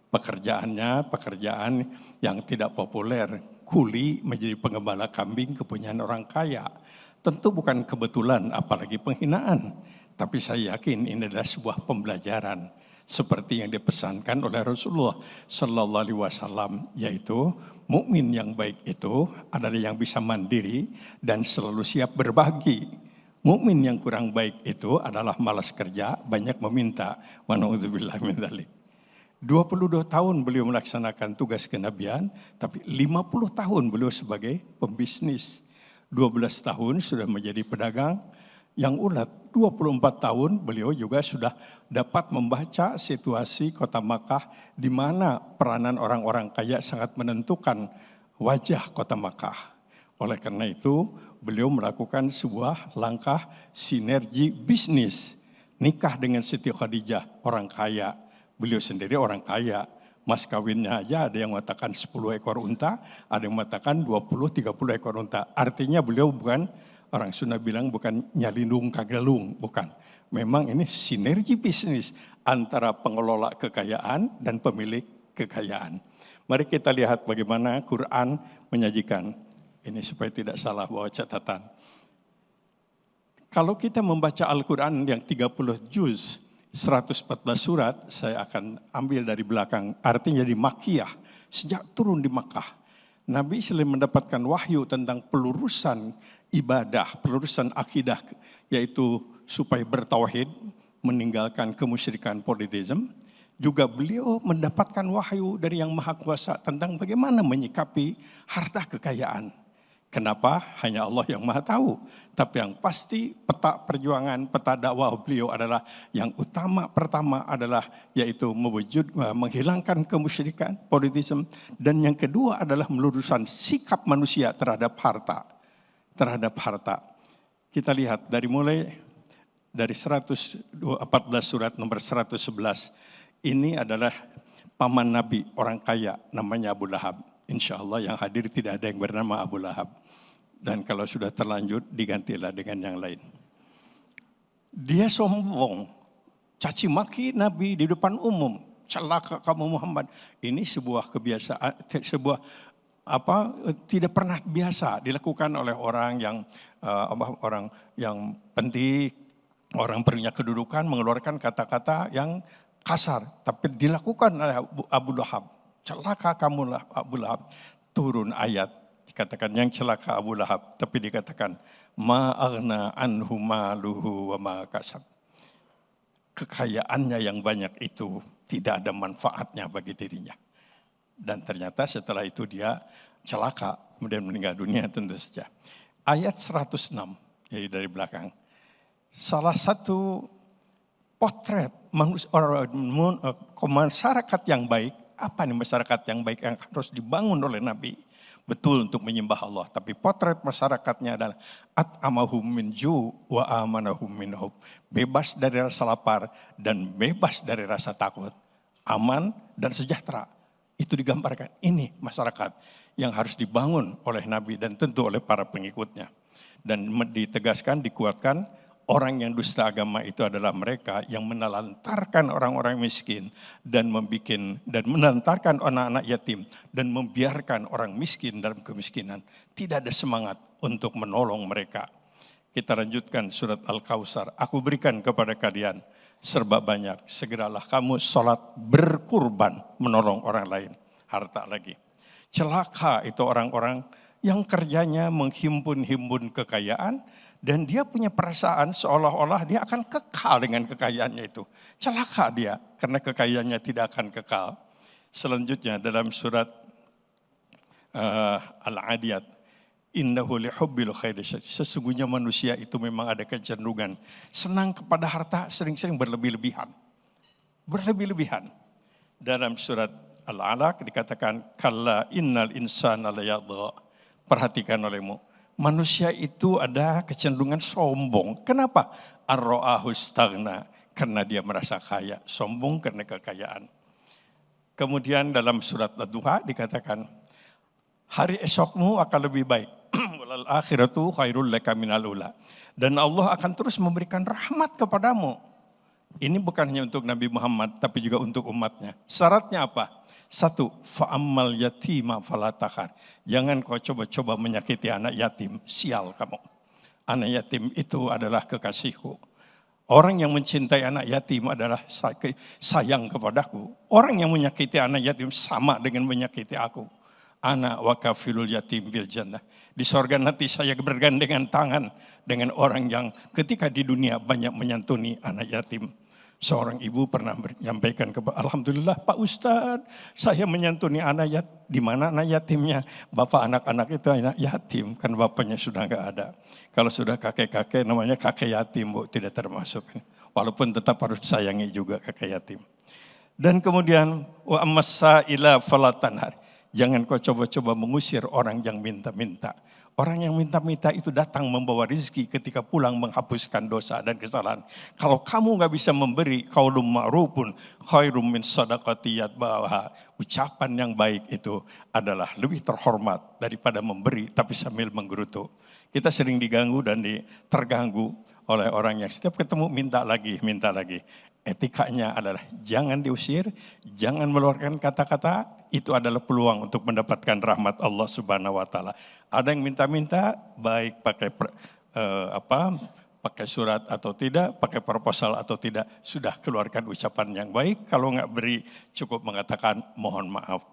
Pekerjaannya pekerjaan yang tidak populer. Kuli menjadi pengembala kambing kepunyaan orang kaya. Tentu bukan kebetulan apalagi penghinaan. Tapi saya yakin ini adalah sebuah pembelajaran. seperti yang dipesankan oleh Rasulullah Sallallahu Alaihi Wasallam, yaitu mukmin yang baik itu adalah yang bisa mandiri dan selalu siap berbagi. Mukmin yang kurang baik itu adalah malas kerja, banyak meminta. Wa na'udzubillah min dzalik. 22 tahun beliau melaksanakan tugas kenabian, tapi 50 tahun beliau sebagai pembisnis. 12 tahun sudah menjadi pedagang. Yang ulat 24 tahun beliau juga sudah dapat membaca situasi kota Makkah di mana peranan orang-orang kaya sangat menentukan wajah kota Makkah. Oleh karena itu beliau melakukan sebuah langkah sinergi bisnis. Nikah dengan Siti Khadijah, orang kaya. Beliau sendiri orang kaya. Mas kawinnya aja ada yang mengatakan 10 ekor unta, ada yang mengatakan 20-30 ekor unta. Artinya beliau bukan, orang Sunda bilang bukan nyalindung kagelung, bukan. Memang ini sinergi bisnis antara pengelola kekayaan dan pemilik kekayaan. Mari kita lihat bagaimana Quran menyajikan. Ini supaya tidak salah bawa catatan. Kalau kita membaca Al-Quran yang 30 juz, 114 surat, saya akan ambil dari belakang. Artinya di Makkiyah, sejak turun di Makkah. Nabi selain mendapatkan wahyu tentang pelurusan ibadah, pelurusan akidah, yaitu supaya bertauhid, meninggalkan kemusyrikan politisme, juga beliau mendapatkan wahyu dari Yang Maha Kuasa tentang bagaimana menyikapi harta kekayaan. Kenapa? Hanya Allah yang Maha tahu. Tapi yang pasti peta perjuangan, peta dakwah beliau adalah yang utama pertama adalah yaitu menghilangkan kemusyrikan, politisme, dan yang kedua adalah meluruskan sikap manusia terhadap harta. Kita lihat dari mulai dari 114 surat nomor 111. Ini adalah paman Nabi, orang kaya namanya Abu Lahab. Insya Allah yang hadir tidak ada yang bernama Abu Lahab. Dan kalau sudah terlanjur digantilah dengan yang lain. Dia sombong, caci maki Nabi di depan umum. Celaka kamu Muhammad. Ini sebuah kebiasaan, tidak pernah biasa dilakukan oleh orang yang penting, orang punya kedudukan mengeluarkan kata-kata yang kasar, tapi dilakukan oleh Abu Lahab. Celaka kamu Abu Lahab. Turun ayat dikatakan yang celaka Abu Lahab, tapi dikatakan ma aghna anhu maluhu wa ma kasab. Kekayaannya yang banyak itu tidak ada manfaatnya bagi dirinya. Dan ternyata setelah itu dia celaka, kemudian meninggal dunia tentu saja. Ayat 106, jadi dari belakang. Salah satu potret masyarakat yang baik, apa nih masyarakat yang baik yang harus dibangun oleh Nabi? Betul untuk menyembah Allah, tapi potret masyarakatnya adalah at'amahum min ju' wa amanahum min hub. Bebas dari rasa lapar dan bebas dari rasa takut. Aman dan sejahtera. Itu digambarkan. Ini masyarakat yang harus dibangun oleh Nabi dan tentu oleh para pengikutnya. Dan ditegaskan, dikuatkan, orang yang dusta agama itu adalah mereka yang menelantarkan orang-orang miskin dan menelantarkan anak-anak yatim dan membiarkan orang miskin dalam kemiskinan. Tidak ada semangat untuk menolong mereka. Kita lanjutkan surat Al-Kautsar. Aku berikan kepada kalian serba banyak. Segeralah kamu sholat berkurban menolong orang lain. Harta lagi. Celaka itu orang-orang yang kerjanya menghimpun-himpun kekayaan. Dan dia punya perasaan seolah-olah dia akan kekal dengan kekayaannya itu. Celaka dia karena kekayaannya tidak akan kekal. Selanjutnya dalam surat Al-Adiyat. Innahu lihubbil khairi. Sesungguhnya manusia itu memang ada kecenderungan. Senang kepada harta sering-sering berlebih-lebihan. Berlebih-lebihan. Dalam surat Al-Alaq dikatakan. Kalla innal insana layadha. Perhatikan olehmu. Manusia itu ada kecenderungan sombong. Kenapa? Ar-ra'ahu istaghna. Karena dia merasa kaya. Sombong karena kekayaan. Kemudian dalam surat Ad-Duha dikatakan, hari esokmu akan lebih baik. Walal akhiratu khairul laka minal ula. Dan Allah akan terus memberikan rahmat kepadamu. Ini bukan hanya untuk Nabi Muhammad, tapi juga untuk umatnya. Syaratnya apa? Satu, fa'ammal yatima falatakhar. Jangan kau coba-coba menyakiti anak yatim, sial kamu. Anak yatim itu adalah kekasihku. Orang yang mencintai anak yatim adalah sayang kepadaku. Orang yang menyakiti anak yatim sama dengan menyakiti aku. Ana wa kafilul yatim bil jannah. Di sorga nanti saya bergandengan tangan dengan orang yang ketika di dunia banyak menyantuni anak yatim. Seorang ibu pernah menyampaikan kepada, Alhamdulillah Pak Ustadz, saya menyantuni anak yatim. Di mana anak yatimnya? Bapak anak-anak itu anak yatim, kan bapaknya sudah enggak ada. Kalau sudah kakek-kakek namanya kakek yatim, Bu, tidak termasuk. Walaupun tetap harus sayangi juga kakek yatim. Dan kemudian wa amsaila falatanhar. Jangan kau coba-coba mengusir orang yang minta-minta. Orang yang minta-minta itu datang membawa rezeki ketika pulang menghapuskan dosa dan kesalahan. Kalau kamu nggak bisa memberi, qaulun ma'rufun khairum min shadaqati yatba'uha. Ucapan yang baik itu adalah lebih terhormat daripada memberi tapi sambil menggerutu. Kita sering diganggu dan terganggu oleh orang yang setiap ketemu minta lagi, minta lagi. Etikanya adalah jangan diusir, jangan mengeluarkan kata-kata, itu adalah peluang untuk mendapatkan rahmat Allah Subhanahu wa taala. Ada yang minta-minta baik pakai pakai surat atau tidak, pakai proposal atau tidak, sudah keluarkan ucapan yang baik. Kalau enggak beri cukup mengatakan mohon maaf.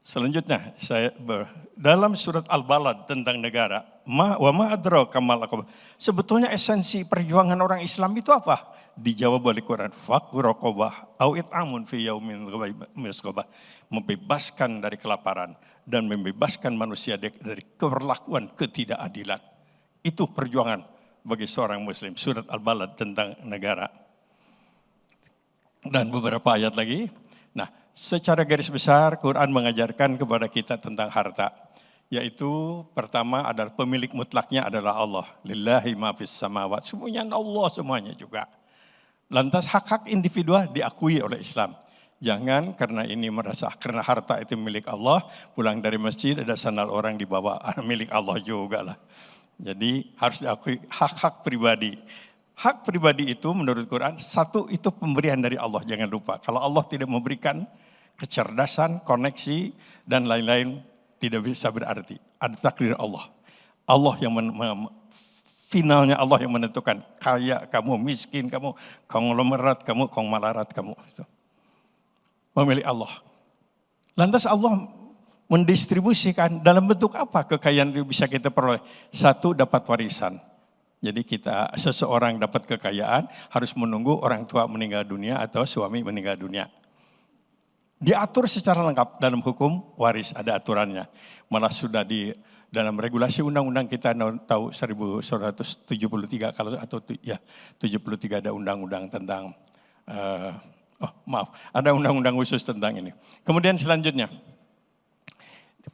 Selanjutnya saya dalam surat Al-Balad tentang negara, wa ma adraka mal aqabah. Sebetulnya esensi perjuangan orang Islam itu apa? Dijawab oleh Quran, faqu raqabah au it'amun fi yaumin masghabah. Membebaskan dari kelaparan dan membebaskan manusia dari keberlakuan ketidakadilan. Itu perjuangan bagi seorang muslim. Surat Al-Balad tentang negara. Dan beberapa ayat lagi. Nah, secara garis besar Quran mengajarkan kepada kita tentang harta. Yaitu pertama adalah pemilik mutlaknya adalah Allah. Lillahi ma fis samawat. Semuanya Allah semuanya juga. Lantas hak-hak individual diakui oleh Islam. Jangan karena ini merasa karena harta itu milik Allah, pulang dari masjid ada sandal orang dibawa, milik Allah juga lah. Jadi harus diakui hak-hak pribadi. Hak pribadi itu menurut Quran, satu itu pemberian dari Allah, jangan lupa. Kalau Allah tidak memberikan kecerdasan, koneksi, dan lain-lain tidak bisa berarti. Ada takdir Allah. Allah yang finalnya Allah yang menentukan kaya kamu, miskin kamu, konglomerat kamu, kongmalarat kamu. Memilih Allah. Lantas Allah mendistribusikan dalam bentuk apa kekayaan itu bisa kita peroleh? Satu, dapat warisan. Jadi seseorang dapat kekayaan harus menunggu orang tua meninggal dunia atau suami meninggal dunia. Diatur secara lengkap dalam hukum waris, ada aturannya. Malah sudah dalam regulasi undang-undang kita tahu 1973 atau 73 ada undang-undang tentang ada undang-undang khusus tentang ini. Kemudian selanjutnya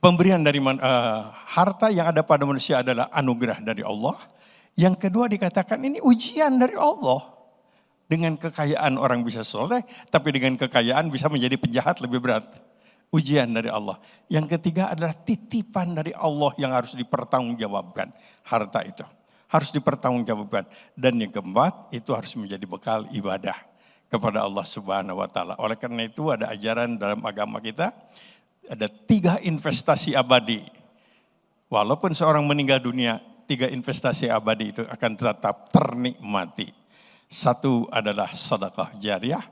pemberian dari harta yang ada pada manusia adalah anugerah dari Allah. Yang kedua dikatakan ini ujian dari Allah. Dengan kekayaan orang bisa soleh, tapi dengan kekayaan bisa menjadi penjahat lebih berat. Ujian dari Allah. Yang ketiga adalah titipan dari Allah yang harus dipertanggungjawabkan. Harta itu harus dipertanggungjawabkan. Dan yang keempat itu harus menjadi bekal ibadah kepada Allah Subhanahu wa taala. Oleh karena itu ada ajaran dalam agama kita, ada 3 investasi abadi. Walaupun seorang meninggal dunia, 3 investasi abadi itu akan tetap ternikmati. Satu adalah sedekah jariyah.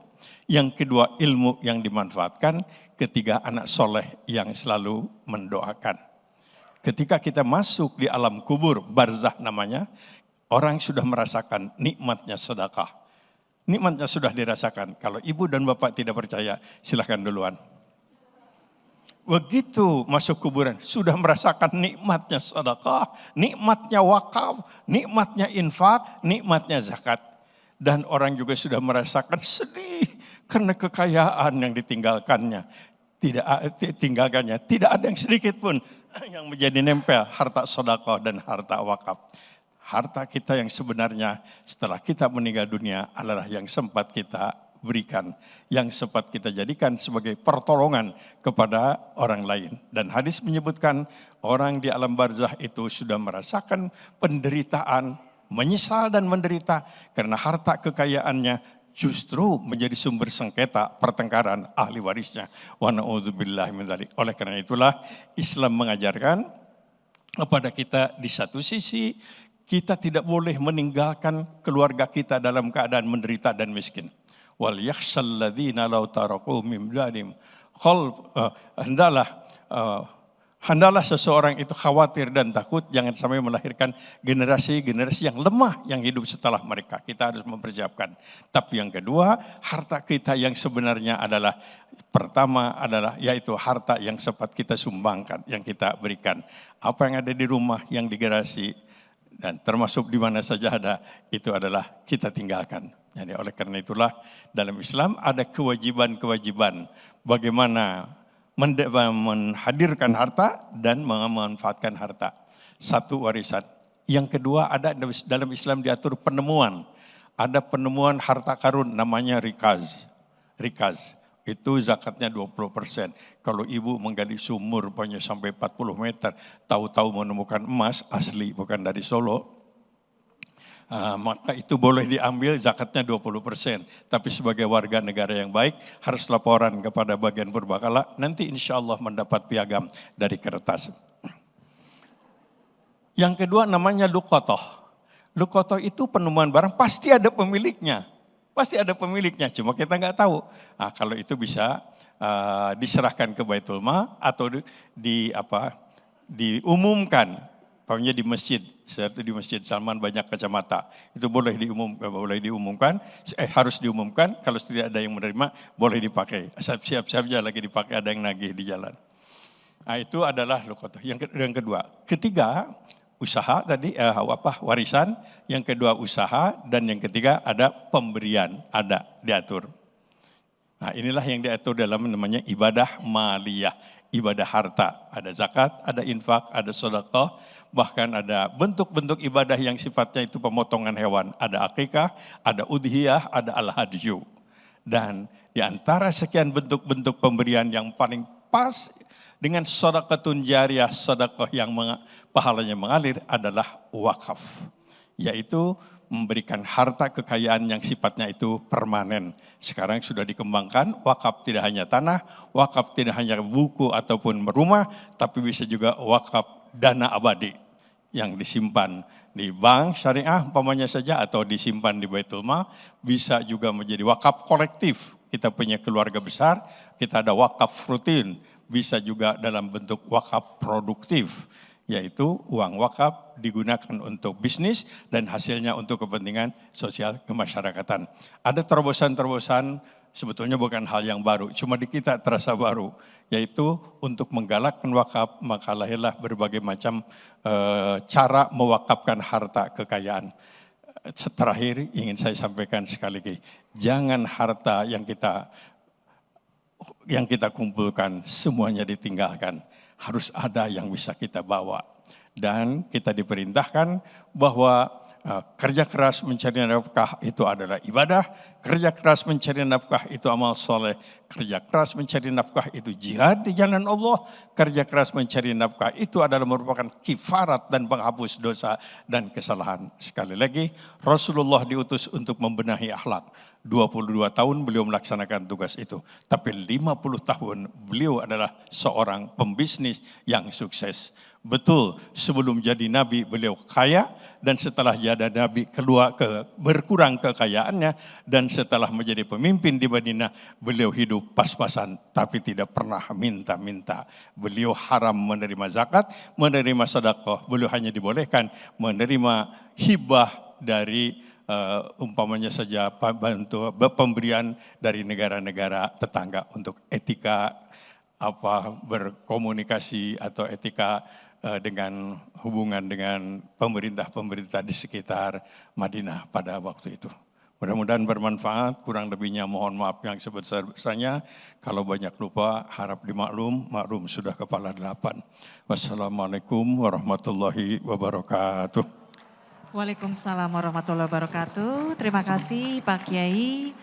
Yang kedua ilmu yang dimanfaatkan. Ketiga anak soleh yang selalu mendoakan. Ketika kita masuk di alam kubur, barzah namanya, orang sudah merasakan nikmatnya sedekah. Nikmatnya sudah dirasakan. Kalau ibu dan bapak tidak percaya, silahkan duluan. Begitu masuk kuburan, sudah merasakan nikmatnya sedekah, nikmatnya wakaf, nikmatnya infak, nikmatnya zakat. Dan orang juga sudah merasakan sedih karena kekayaan yang ditinggalkannya. Tidak ada yang sedikit pun yang menjadi nempel harta sedekah dan harta wakaf. Harta kita yang sebenarnya setelah kita meninggal dunia adalah yang sempat kita berikan, yang sempat kita jadikan sebagai pertolongan kepada orang lain. Dan hadis menyebutkan orang di alam barzah itu sudah merasakan penderitaan, menyesal dan menderita karena harta kekayaannya justru menjadi sumber sengketa pertengkaran ahli warisnya. Wa na'udzubillahi min dzalik. Oleh karena itulah Islam mengajarkan kepada kita di satu sisi Kita tidak boleh meninggalkan keluarga kita dalam keadaan menderita dan miskin. Wal yakhshal ladzina law taraku min ba'dihim hendaklah seseorang itu khawatir dan takut jangan sampai melahirkan generasi-generasi yang lemah yang hidup setelah mereka. Kita harus mempersiapkan. Tapi yang kedua, harta kita yang sebenarnya adalah pertama adalah yaitu harta yang sempat kita sumbangkan, yang kita berikan. Apa yang ada di rumah, yang di garasi, dan termasuk di mana saja ada, itu adalah kita tinggalkan. Jadi oleh karena itulah dalam Islam ada kewajiban-kewajiban bagaimana menghadirkan harta dan memanfaatkan harta. Satu, warisan. Yang kedua, ada dalam Islam diatur penemuan. Ada penemuan harta karun namanya rikaz. Rikaz. Itu zakatnya 20%. Kalau ibu menggali sumur rupanya sampai 40 meter, tahu-tahu menemukan emas asli bukan dari Solo, maka itu boleh diambil zakatnya 20%. Tapi sebagai warga negara yang baik harus laporan kepada bagian purbakala, nanti insya Allah mendapat piagam dari kertas. Yang kedua namanya luqotoh. Luqotoh itu penemuan barang pasti ada pemiliknya. Pasti ada pemiliknya, cuma kita nggak tahu. Nah, kalau itu bisa diserahkan ke Baitul Mal atau diumumkan, pokoknya di masjid. Seperti di Masjid Salman banyak kacamata. Itu boleh diumumkan, harus diumumkan. Kalau tidak ada yang menerima, boleh dipakai. Siap-siap saja lagi dipakai, ada yang nagih di jalan. Nah, itu adalah luqotoh. Yang kedua. Ketiga, usaha tadi warisan, yang kedua usaha, dan yang ketiga ada pemberian, ada diatur. Nah, inilah yang diatur dalam namanya ibadah maliyah, ibadah harta, ada zakat, ada infak, ada sedekah, bahkan ada bentuk-bentuk ibadah yang sifatnya itu pemotongan hewan, ada akikah, ada udhiyah, ada al-hadyu. Dan di antara sekian bentuk-bentuk pemberian yang paling pas dengan sedekatun jariyah, sedekah yang pahalanya mengalir adalah wakaf. Yaitu memberikan harta kekayaan yang sifatnya itu permanen. Sekarang sudah dikembangkan, wakaf tidak hanya tanah, wakaf tidak hanya buku ataupun rumah, tapi bisa juga wakaf dana abadi yang disimpan di bank syariah umpamanya saja atau disimpan di Baitul Mal, bisa juga menjadi wakaf kolektif. Kita punya keluarga besar, kita ada wakaf rutin, bisa juga dalam bentuk wakaf produktif, yaitu uang wakaf digunakan untuk bisnis dan hasilnya untuk kepentingan sosial kemasyarakatan. Ada terobosan-terobosan sebetulnya bukan hal yang baru, cuma di kita terasa baru, yaitu untuk menggalakkan wakaf, maka lahirlah berbagai macam cara mewakafkan harta kekayaan. Terakhir ingin saya sampaikan sekali lagi, jangan harta yang kita kumpulkan semuanya ditinggalkan. Harus ada yang bisa kita bawa. Dan kita diperintahkan bahwa kerja keras mencari nafkah itu adalah ibadah, kerja keras mencari nafkah itu amal soleh, kerja keras mencari nafkah itu jihad di jalan Allah, kerja keras mencari nafkah itu adalah merupakan kifarat dan penghapus dosa dan kesalahan. Sekali lagi, Rasulullah diutus untuk membenahi akhlak. 22 tahun beliau melaksanakan tugas itu. Tapi 50 tahun beliau adalah seorang pembisnis yang sukses. Betul, sebelum jadi nabi beliau kaya, dan setelah jadi nabi berkurang kekayaannya, dan setelah menjadi pemimpin di Madinah beliau hidup pas-pasan tapi tidak pernah minta-minta. Beliau haram menerima zakat, menerima sedekah, beliau hanya dibolehkan menerima hibah dari umpamanya saja pemberian dari negara-negara tetangga untuk etika berkomunikasi atau etika dengan hubungan dengan pemerintah-pemerintah di sekitar Madinah pada waktu itu. Mudah-mudahan bermanfaat, kurang lebihnya mohon maaf yang sebesar-besarnya. Kalau banyak lupa harap maklum sudah kepala 8. Wassalamualaikum warahmatullahi wabarakatuh. Waalaikumsalam warahmatullahi wabarakatuh. Terima kasih Pak Kiai.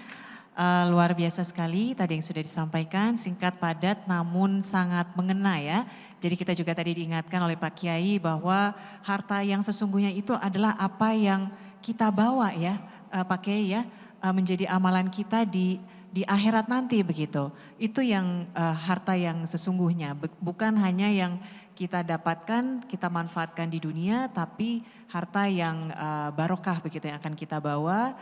Luar biasa sekali tadi yang sudah disampaikan, singkat padat namun sangat mengena ya. Jadi kita juga tadi diingatkan oleh Pak Kiai bahwa harta yang sesungguhnya itu adalah apa yang kita bawa ya Pak Kiai ya, menjadi amalan kita di di akhirat nanti begitu. Itu yang harta yang sesungguhnya, bukan hanya yang kita dapatkan, kita manfaatkan di dunia, tapi harta yang barokah begitu yang akan kita bawa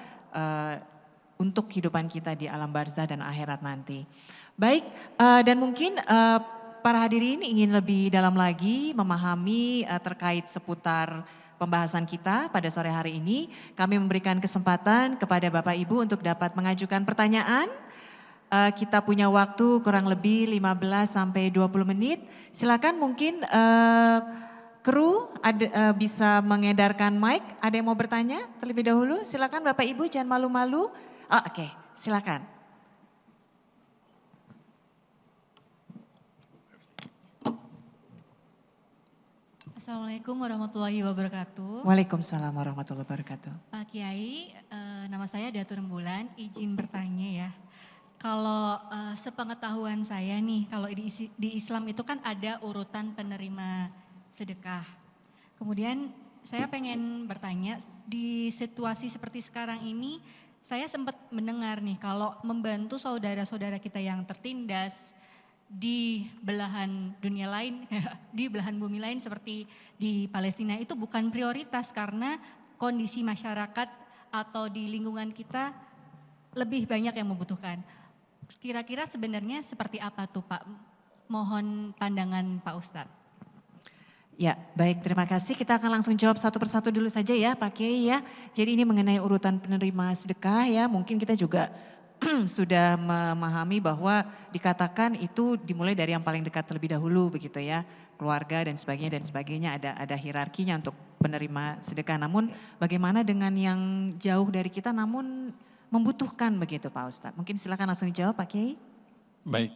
untuk kehidupan kita di alam barzah dan akhirat nanti. Baik, dan mungkin para hadirin ingin lebih dalam lagi memahami terkait seputar pembahasan kita pada sore hari ini. Kami memberikan kesempatan kepada Bapak Ibu untuk dapat mengajukan pertanyaan. Kita punya waktu kurang lebih 15 sampai 20 menit. Silakan mungkin kru bisa mengedarkan mic. Ada yang mau bertanya terlebih dahulu? Silakan Bapak Ibu, jangan malu-malu. Oke, silakan. Assalamualaikum warahmatullahi wabarakatuh. Waalaikumsalam warahmatullahi wabarakatuh. Pak Kiai, nama saya Datur Rembulan, izin bertanya ya. Kalau sepengetahuan saya nih, kalau di Islam itu kan ada urutan penerima sedekah. Kemudian saya pengen bertanya, di situasi seperti sekarang ini, saya sempat mendengar nih kalau membantu saudara-saudara kita yang tertindas, di belahan dunia lain, di belahan bumi lain seperti di Palestina itu bukan prioritas karena kondisi masyarakat atau di lingkungan kita lebih banyak yang membutuhkan. Kira-kira sebenarnya seperti apa tuh Pak? Mohon pandangan Pak Ustadz. Ya, baik, terima kasih. Kita akan langsung jawab satu persatu dulu saja ya Pak Kiai ya. Jadi ini mengenai urutan penerima sedekah ya, mungkin kita juga sudah memahami bahwa dikatakan itu dimulai dari yang paling dekat terlebih dahulu begitu ya, keluarga dan sebagainya ada hierarkinya untuk penerima sedekah. Namun bagaimana dengan yang jauh dari kita namun membutuhkan begitu Pak Ustadz? Mungkin silakan langsung dijawab Pak Kiai. Baik,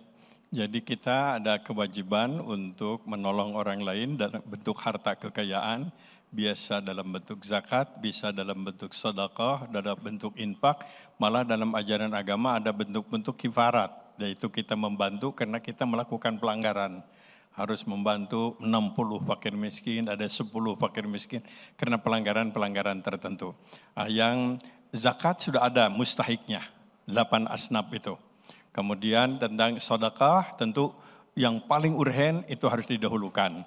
jadi kita ada kewajiban untuk menolong orang lain dalam bentuk harta kekayaan, biasa dalam bentuk zakat, bisa dalam bentuk sedekah, dalam bentuk infak, malah dalam ajaran agama ada bentuk-bentuk kifarat, yaitu kita membantu karena kita melakukan pelanggaran. Harus membantu 60 fakir miskin, ada 10 fakir miskin karena pelanggaran-pelanggaran tertentu. Yang zakat sudah ada mustahiknya, 8 asnaf itu. Kemudian tentang sedekah tentu yang paling urgen itu harus didahulukan.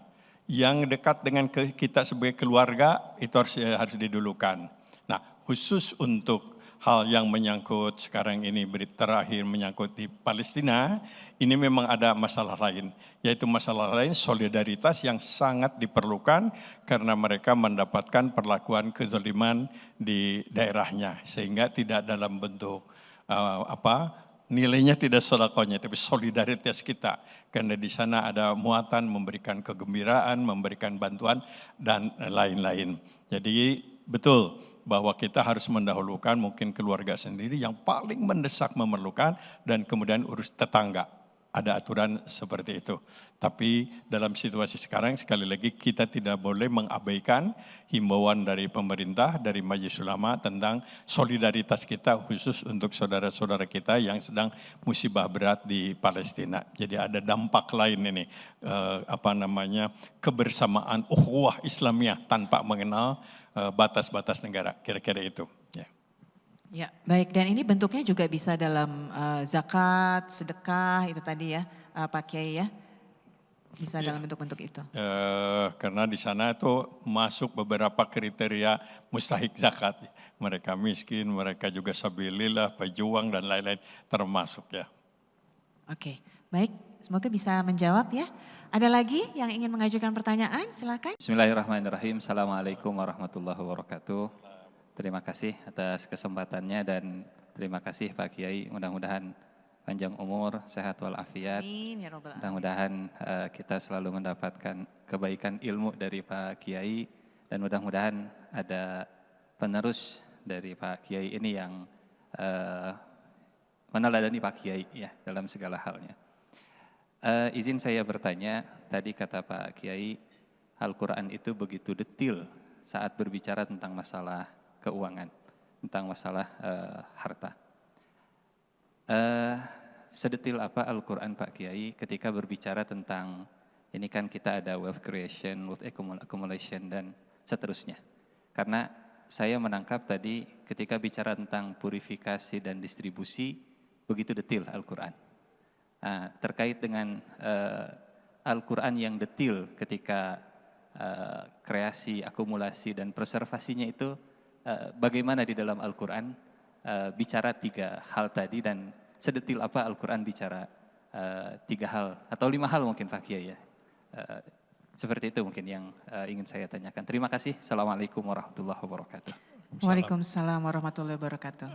Yang dekat dengan kita sebagai keluarga itu harus didulukan. Nah, khusus untuk hal yang menyangkut sekarang ini terakhir menyangkut di Palestina, ini memang ada masalah lain, yaitu masalah lain solidaritas yang sangat diperlukan karena mereka mendapatkan perlakuan kezaliman di daerahnya sehingga tidak dalam bentuk nilainya tidak sedekahnya, tapi solidaritas kita. Karena di sana ada muatan memberikan kegembiraan, memberikan bantuan, dan lain-lain. Jadi betul bahwa kita harus mendahulukan mungkin keluarga sendiri yang paling mendesak memerlukan, dan kemudian urus tetangga. Ada aturan seperti itu. Tapi dalam situasi sekarang sekali lagi kita tidak boleh mengabaikan himbauan dari pemerintah, dari Majelis Ulama tentang solidaritas kita khusus untuk saudara-saudara kita yang sedang musibah berat di Palestina. Jadi ada dampak lain ini, kebersamaan ukhuwah Islamiyah tanpa mengenal batas-batas negara, kira-kira itu. Ya. Ya, baik, dan ini bentuknya juga bisa dalam zakat, sedekah itu tadi ya Pak Kiai ya, bisa dalam bentuk-bentuk itu. Karena di sana itu masuk beberapa kriteria mustahik zakat. Mereka miskin, mereka juga sabilillah, pejuang dan lain-lain termasuk ya. Oke, baik, semoga bisa menjawab ya. Ada lagi yang ingin mengajukan pertanyaan, silakan. Bismillahirrahmanirrahim. Assalamualaikum warahmatullahi wabarakatuh. Terima kasih atas kesempatannya dan terima kasih Pak Kiai. Mudah-mudahan panjang umur, sehat walafiat. Amin ya robbal alamin. Mudah-mudahan kita selalu mendapatkan kebaikan ilmu dari Pak Kiai dan mudah-mudahan ada penerus dari Pak Kiai ini yang meneladani Pak Kiai ya dalam segala halnya. Izin saya bertanya, tadi kata Pak Kiai, Al-Quran itu begitu detil saat berbicara tentang masalah keuangan, tentang masalah harta. Sedetil apa Al-Quran Pak Kiai ketika berbicara tentang, ini kan kita ada wealth creation, wealth accumulation dan seterusnya. Karena saya menangkap tadi ketika bicara tentang purifikasi dan distribusi, begitu detil Al-Quran. Nah, terkait dengan Al-Quran yang detil ketika kreasi, akumulasi, dan preservasinya itu bagaimana di dalam Al-Quran bicara 3 hal tadi, dan sedetil apa Al-Quran bicara 3 hal atau 5 hal mungkin Pak Kiai ya. Seperti itu mungkin yang ingin saya tanyakan. Terima kasih. Assalamualaikum warahmatullahi wabarakatuh. Waalaikumsalam warahmatullahi wabarakatuh.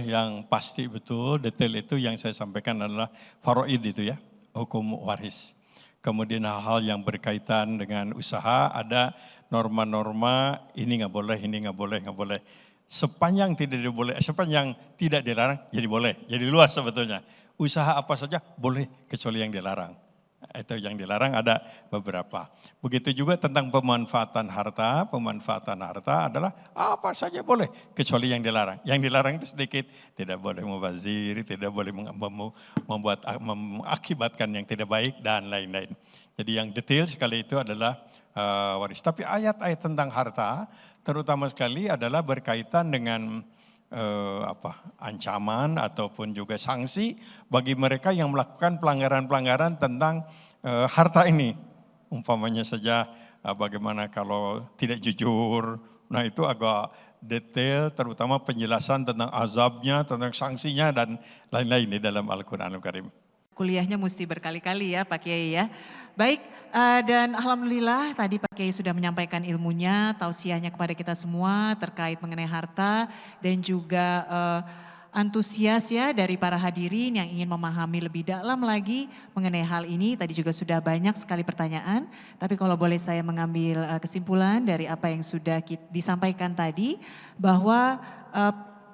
Yang pasti betul, detail itu yang saya sampaikan adalah faraid itu ya, hukum waris. Kemudian hal-hal yang berkaitan dengan usaha, ada norma-norma ini nggak boleh, ini nggak boleh, nggak boleh. Sepanjang tidak dilarang, jadi boleh. Jadi luas sebetulnya. Usaha apa saja boleh kecuali yang dilarang. Itu yang dilarang ada beberapa. Begitu juga tentang pemanfaatan harta. Pemanfaatan harta adalah apa saja boleh kecuali yang dilarang. Yang dilarang itu sedikit, tidak boleh mubazir, tidak boleh mengakibatkan yang tidak baik dan lain-lain. Jadi yang detail sekali itu adalah waris. Tapi ayat-ayat tentang harta terutama sekali adalah berkaitan dengan ancaman ataupun juga sanksi bagi mereka yang melakukan pelanggaran-pelanggaran tentang harta ini. Umpamanya saja bagaimana kalau tidak jujur. Nah itu agak detail, terutama penjelasan tentang azabnya, tentang sanksinya dan lain-lain di dalam Al-Quranul Karim. Kuliahnya mesti berkali-kali ya Pak Kiai ya. Baik, dan alhamdulillah tadi Pak Kiai sudah menyampaikan ilmunya, tausiahnya kepada kita semua terkait mengenai harta dan juga antusias ya dari para hadirin yang ingin memahami lebih dalam lagi mengenai hal ini. Tadi juga sudah banyak sekali pertanyaan, tapi kalau boleh saya mengambil kesimpulan dari apa yang sudah disampaikan tadi, bahwa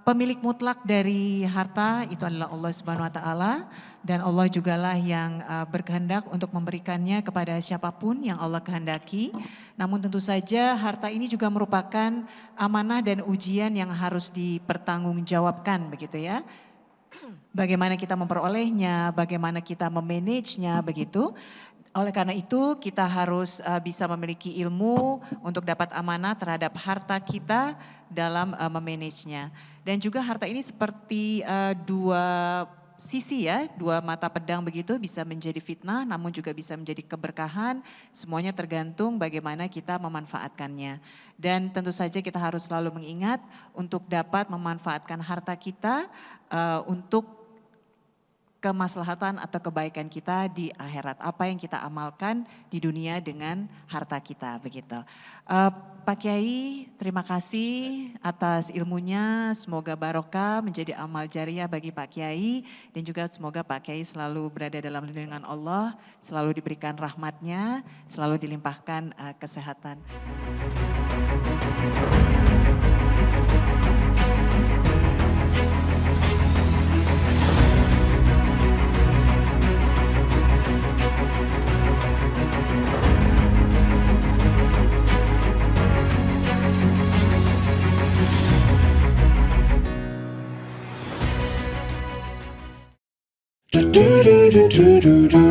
pemilik mutlak dari harta itu adalah Allah Subhanahu wa taala, dan Allah jugalah yang berkehendak untuk memberikannya kepada siapapun yang Allah kehendaki. Namun tentu saja harta ini juga merupakan amanah dan ujian yang harus dipertanggungjawabkan begitu ya. Bagaimana kita memperolehnya, bagaimana kita memanagenya begitu. Oleh karena itu kita harus bisa memiliki ilmu untuk dapat amanah terhadap harta kita dalam memanagenya. Dan juga harta ini seperti dua sisi ya, 2 mata pedang begitu, bisa menjadi fitnah namun juga bisa menjadi keberkahan. Semuanya tergantung bagaimana kita memanfaatkannya. Dan tentu saja kita harus selalu mengingat untuk dapat memanfaatkan harta kita untuk kemaslahatan atau kebaikan kita di akhirat. Apa yang kita amalkan di dunia dengan harta kita begitu. Pak Kiai, terima kasih atas ilmunya. Semoga barokah menjadi amal jariah bagi Pak Kiai. Dan juga semoga Pak Kiai selalu berada dalam lindungan Allah. Selalu diberikan rahmatnya, selalu dilimpahkan kesehatan. Do do do do do do do.